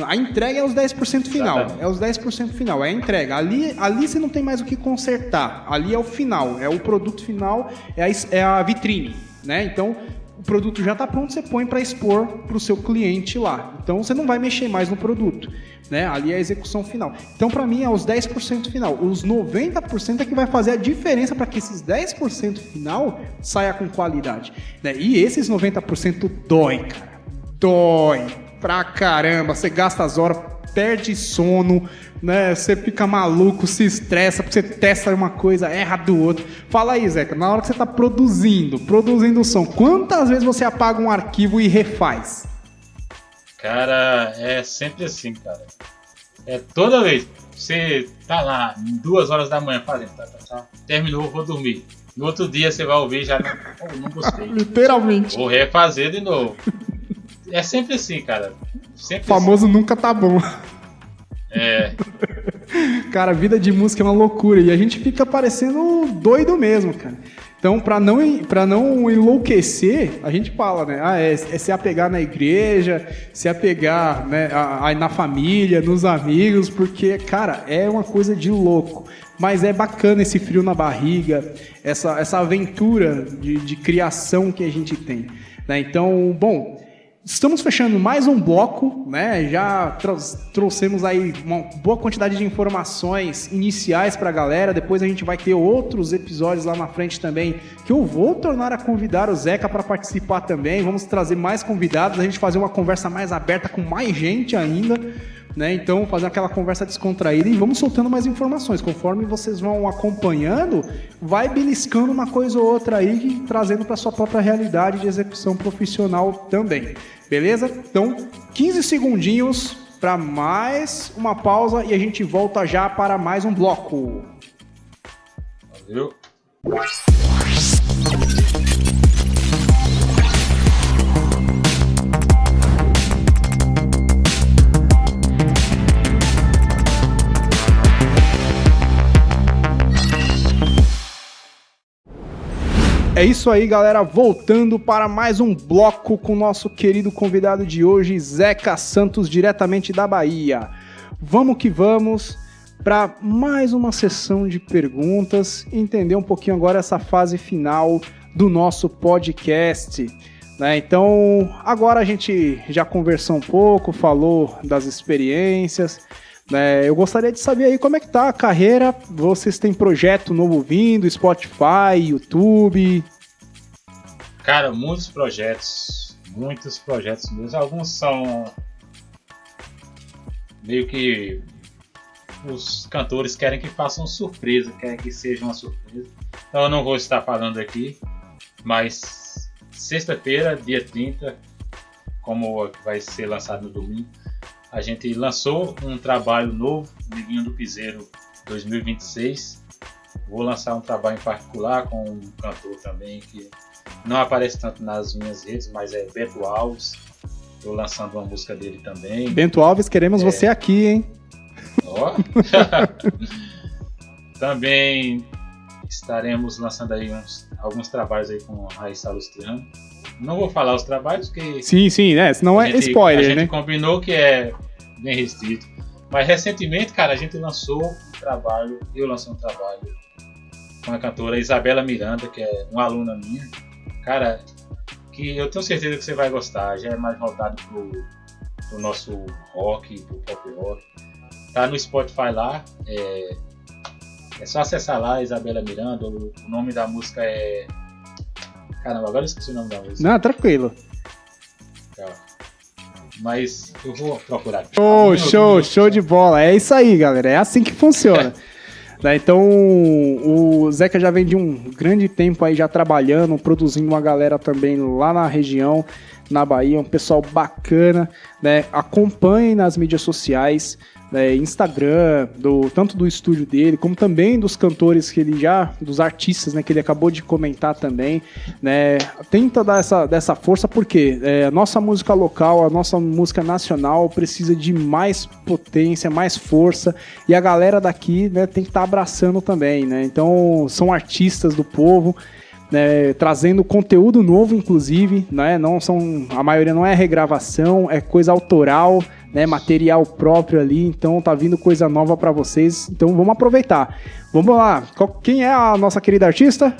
A entrega é os 10% final. É os 10% final, é a entrega. Ali você não tem mais o que consertar. Ali é o final, é o produto final, é a vitrine, né? Então, o produto já está pronto, você põe para expor para o seu cliente lá. Então, você não vai mexer mais no produto, né? Ali é a execução final. Então, para mim, é os 10% final. Os 90% é que vai fazer a diferença para que esses 10% final saia com qualidade, né? E esses 90% dói, cara. Dói pra caramba. Você gasta as horas, perde sono, né? Você fica maluco, se estressa, porque você testa uma coisa, erra do outro. Fala aí, Zeca, na hora que você tá produzindo o som, quantas vezes você apaga um arquivo e refaz? Cara, é sempre assim, cara. É toda vez. Você tá lá, 2 horas da manhã fazendo, tá. Terminou, vou dormir. No outro dia você vai ouvir e já não gostei. Literalmente. Vou refazer de novo. É sempre assim, cara. Sempre o famoso assim. Nunca tá bom. É. Cara, a vida de música é uma loucura e a gente fica parecendo doido mesmo, cara. Então, pra não enlouquecer, a gente fala, né? É se apegar na igreja, se apegar, né, na família, nos amigos, porque, cara, é uma coisa de louco. Mas é bacana esse frio na barriga, essa aventura de criação que a gente tem, né? Então, bom, estamos fechando mais um bloco, né? Já trouxemos aí uma boa quantidade de informações iniciais para a galera. Depois a gente vai ter outros episódios lá na frente também, que eu vou tornar a convidar o Zeca para participar também. Vamos trazer mais convidados, a gente fazer uma conversa mais aberta com mais gente ainda, né? Então, fazer aquela conversa descontraída e vamos soltando mais informações. Conforme vocês vão acompanhando, vai beliscando uma coisa ou outra aí, trazendo para sua própria realidade de execução profissional também. Beleza? Então, 15 segundinhos para mais uma pausa e a gente volta já para mais um bloco. Valeu. É isso aí, galera, voltando para mais um bloco com o nosso querido convidado de hoje, Zeca Santos, diretamente da Bahia. Vamos que vamos para mais uma sessão de perguntas, entender um pouquinho agora essa fase final do nosso podcast, né? Então, agora a gente já conversou um pouco, falou das experiências, né? Eu gostaria de saber aí como é que tá a carreira. Vocês têm projeto novo vindo, Spotify, YouTube? Cara, muitos projetos mesmo. Alguns são meio que os cantores querem que façam surpresa, querem que seja uma surpresa. Então eu não vou estar falando aqui, mas sexta-feira, dia 30, como vai ser lançado no domingo, a gente lançou um trabalho novo, Neguinho do Piseiro 2026. Vou lançar um trabalho em particular com um cantor também que não aparece tanto nas minhas redes, mas é Bento Alves. Estou lançando uma música dele também. Bento Alves, queremos você aqui, hein? Ó. Também estaremos lançando aí alguns trabalhos aí com a Raíssa Lustriano. Não vou falar os trabalhos, porque... Sim, né? Senão é spoiler, né? A gente combinou que é bem restrito. Mas recentemente, cara, a gente lançou um trabalho, eu lancei um trabalho com a cantora Isabela Miranda, que é uma aluna minha. Cara, que eu tenho certeza que você vai gostar. Já é mais voltado pro nosso rock, pro pop rock. Tá no Spotify lá. É só acessar lá, Isabela Miranda. O nome da música é... Caramba, agora eu esqueci o nome da música. Não, tranquilo. Tá. Mas eu vou procurar. Show de bola. É isso aí, galera. É assim que funciona. Então, o Zeca já vem de um grande tempo aí já trabalhando, produzindo uma galera também lá na região, na Bahia, um pessoal bacana, né? Acompanhem nas mídias sociais, né? Instagram, tanto do estúdio dele, como também dos cantores que ele dos artistas, né? Que ele acabou de comentar também, né? Tenta dar dessa força, porque a nossa música local, a nossa música nacional precisa de mais potência, mais força, e a galera daqui, né, tem que estar abraçando também, né? Então, são artistas do povo, né, trazendo conteúdo novo, inclusive, né? A maioria não é regravação, é coisa autoral, né, material próprio ali, então tá vindo coisa nova pra vocês, então vamos aproveitar. Vamos lá, quem é a nossa querida artista?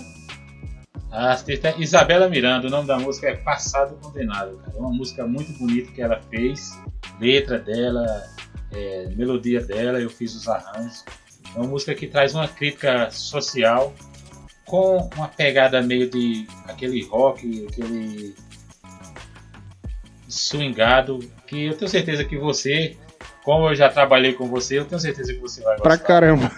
A artista é Isabela Miranda, o nome da música é Passado Condenado, cara. É uma música muito bonita que ela fez, letra dela, melodia dela, eu fiz os arranjos. É uma música que traz uma crítica social com uma pegada meio de aquele rock, aquele swingado, que eu tenho certeza que você, como eu já trabalhei com você, eu tenho certeza que você vai gostar. Pra caramba.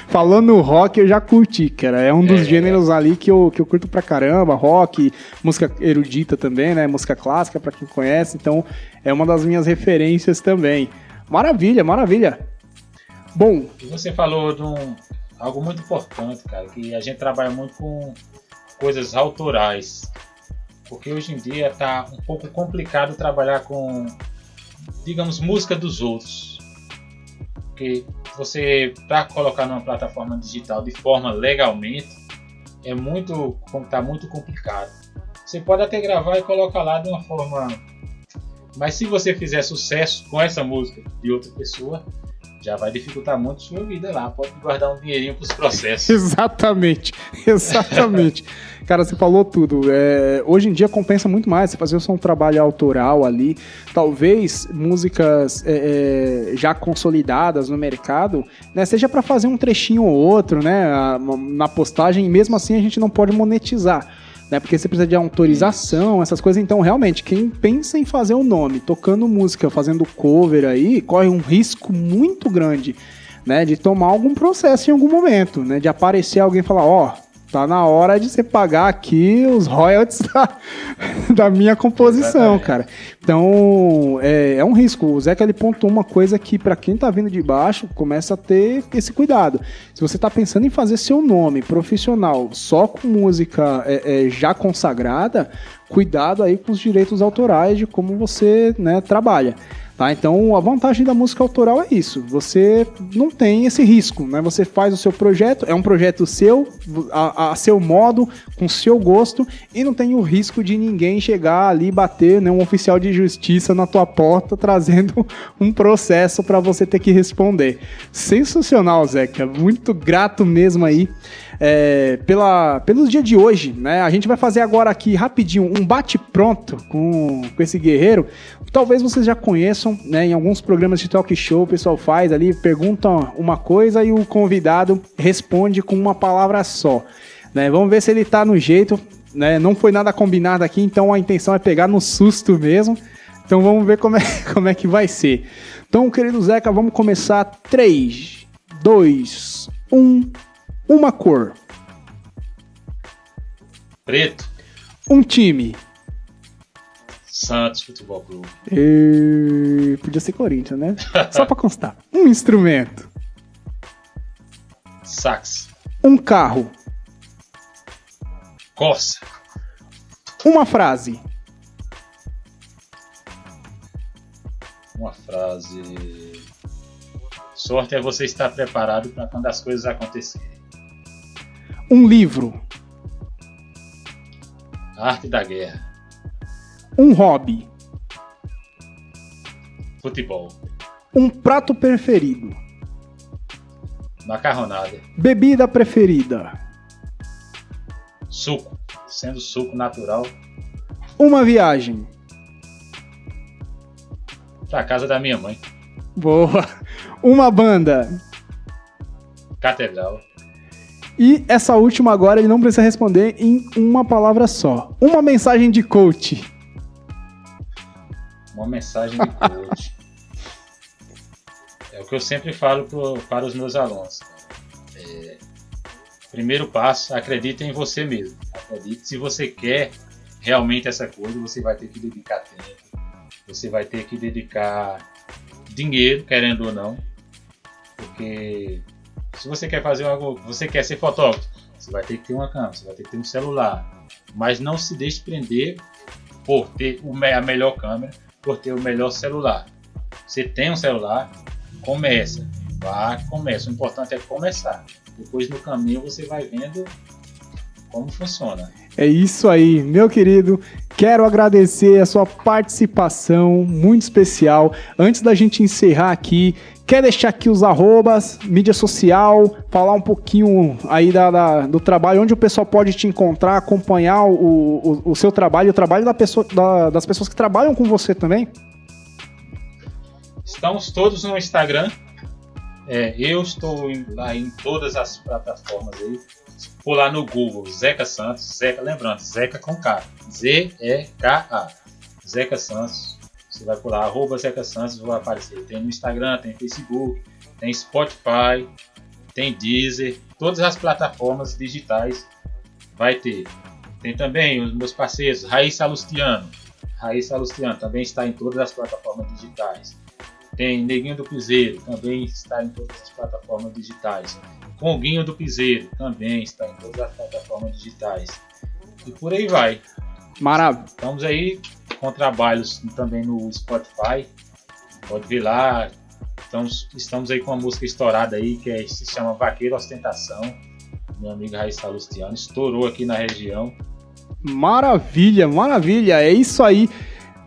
Falando no rock, eu já curti, cara. É um dos gêneros ali que eu curto pra caramba. Rock, música erudita também, né? Música clássica, pra quem conhece. Então, é uma das minhas referências também. Maravilha. Bom... E você falou de algo muito importante, cara, que a gente trabalha muito com coisas autorais. Porque hoje em dia tá um pouco complicado trabalhar com, digamos, música dos outros. Porque você, para colocar numa plataforma digital de forma legalmente, tá muito complicado. Você pode até gravar e colocar lá de uma forma, mas se você fizer sucesso com essa música de outra pessoa, já vai dificultar muito a sua vida lá. Pode guardar um dinheirinho para os processos. Exatamente. Cara, você falou tudo. Hoje em dia compensa muito mais você fazer o seu trabalho autoral ali. Talvez músicas já consolidadas no mercado, né, seja para fazer um trechinho ou outro, né, na postagem, e mesmo assim a gente não pode monetizar. Né, porque você precisa de autorização, essas coisas. Então, realmente, quem pensa em fazer o nome, tocando música, fazendo cover aí, corre um risco muito grande, né, de tomar algum processo em algum momento, né, de aparecer alguém e falar, tá na hora de você pagar aqui os royalties da minha composição. Exatamente. Cara. Então, é um risco. O Zeca, ele pontuou uma coisa que, para quem tá vindo de baixo, começa a ter esse cuidado. Se você tá pensando em fazer seu nome profissional só com música já consagrada, cuidado aí com os direitos autorais de como você, né, trabalha. Tá? Então, a vantagem da música autoral é isso. Você não tem esse risco, né? Você faz o seu projeto, é um projeto seu, a seu modo, com seu gosto, e não tem o risco de ninguém chegar ali e bater, né, um oficial de justiça na tua porta trazendo um processo para você ter que responder. Sensacional, Zeca. Muito grato mesmo aí. Pelo dia de hoje, né? A gente vai fazer agora aqui rapidinho um bate-pronto com esse guerreiro. Talvez vocês já conheçam, né? Em alguns programas de talk show o pessoal faz ali, pergunta uma coisa e o convidado responde com uma palavra só, né? Vamos ver se ele tá no jeito, né? Não foi nada combinado aqui, então a intenção é pegar no susto mesmo. Então vamos ver como é que vai ser. Então, querido Zeca, vamos começar. 3, 2, 1... Uma cor. Preto. Um time. Santos Futebol Clube. Podia ser Corinthians, né? Só pra constar. Um instrumento. Sax. Um carro. Corsa. Uma frase. Uma frase. Sorte é você estar preparado para quando as coisas acontecerem. Um livro. A Arte da Guerra. Um hobby. Futebol. Um prato preferido. Macarronada. Bebida preferida. Suco. Sendo suco natural. Uma viagem. Pra casa da minha mãe. Boa. Uma banda. Catedral. E essa última agora ele não precisa responder em uma palavra só. Uma mensagem de coach. Uma mensagem de coach. É o que eu sempre falo para os meus alunos. Primeiro passo, acredite em você mesmo. Acredite, se você quer realmente essa coisa, você vai ter que dedicar tempo. Você vai ter que dedicar dinheiro, querendo ou não. Porque se você quer fazer algo, você quer ser fotógrafo, você vai ter que ter uma câmera, você vai ter que ter um celular. Mas não se deixe prender por ter a melhor câmera, por ter o melhor celular. Você tem um celular, começa. Começa. O importante é começar. Depois no caminho você vai vendo como funciona. É isso aí, meu querido. Quero agradecer a sua participação muito especial. Antes da gente encerrar aqui, quer deixar aqui os arrobas, mídia social, falar um pouquinho aí do trabalho, onde o pessoal pode te encontrar, acompanhar o seu trabalho, o trabalho das pessoas que trabalham com você também? Estamos todos no Instagram. Eu estou lá em todas as plataformas aí. Por lá no Google, Zeca Santos, lembrando, Zeca com K, Z-E-K-A, Zeca Santos, você vai por lá, @Zeca Santos, vai aparecer. Tem no Instagram, tem Facebook, tem Spotify, tem Deezer, todas as plataformas digitais vai ter. Tem também os meus parceiros, Raíssa Alustiano também está em todas as plataformas digitais. Tem Neguinho do Piseiro, também está em todas as plataformas digitais. Conguinho do Piseiro, também está em todas as plataformas digitais. E por aí vai. Maravilha. Estamos aí com trabalhos também no Spotify. Pode ver lá. Então estamos aí com uma música estourada aí, se chama Vaqueiro Ostentação. Meu amigo Raiz Salustiano estourou aqui na região. Maravilha, maravilha, é isso aí.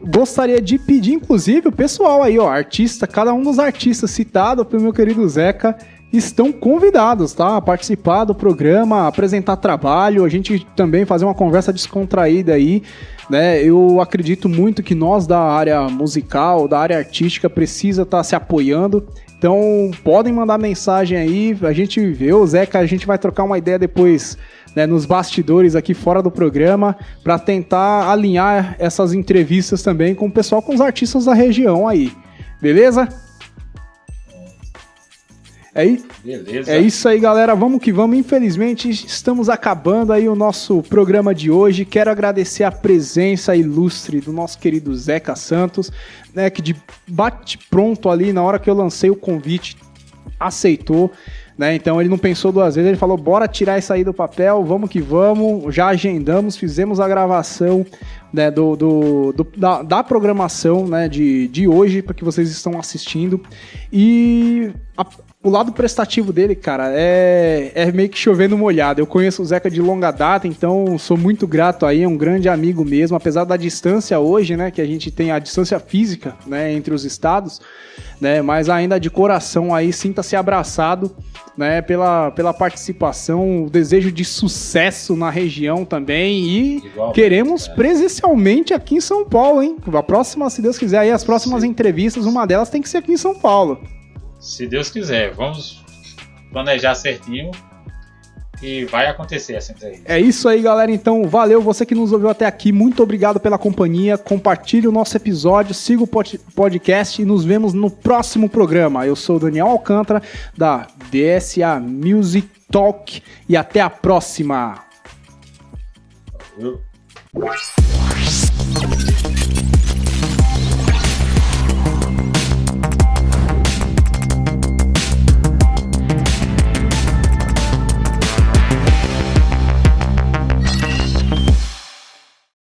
Gostaria de pedir, inclusive, o pessoal aí, ó, artista, cada um dos artistas citados pelo meu querido Zeca, estão convidados, tá? A participar do programa, apresentar trabalho, a gente também fazer uma conversa descontraída aí, né? Eu acredito muito que nós da área musical, da área artística, precisa estar se apoiando. Então, podem mandar mensagem aí, a gente vê, o Zeca, a gente vai trocar uma ideia depois, né, nos bastidores aqui fora do programa, para tentar alinhar essas entrevistas também com o pessoal, com os artistas da região aí, beleza? Beleza. É isso aí, galera, vamos que vamos. Infelizmente, estamos acabando aí o nosso programa de hoje. Quero agradecer a presença ilustre do nosso querido Zeca Santos, né, que de bate pronto ali, na hora que eu lancei o convite, aceitou, né? Então ele não pensou duas vezes, ele falou, bora tirar isso aí do papel, vamos que vamos. Já agendamos, fizemos a gravação, né, da programação, né, de hoje, para que vocês estão assistindo. E o lado prestativo dele, cara, é meio que chovendo molhado. Eu conheço o Zeca de longa data, então sou muito grato aí, é um grande amigo mesmo, apesar da distância hoje, né, que a gente tem a distância física, né, entre os estados, né, mas ainda de coração aí, sinta-se abraçado, né, pela participação, o desejo de sucesso na região também, e igualmente, queremos presencialmente aqui em São Paulo, hein? A próxima, se Deus quiser, aí as próximas entrevistas, uma delas tem que ser aqui em São Paulo. Se Deus quiser, vamos planejar certinho e vai acontecer essa entrevista. É isso aí, galera. Então, valeu você que nos ouviu até aqui. Muito obrigado pela companhia. Compartilhe o nosso episódio, siga o podcast e nos vemos no próximo programa. Eu sou o Daniel Alcântara, da DSA Music Talk, e até a próxima. Valeu.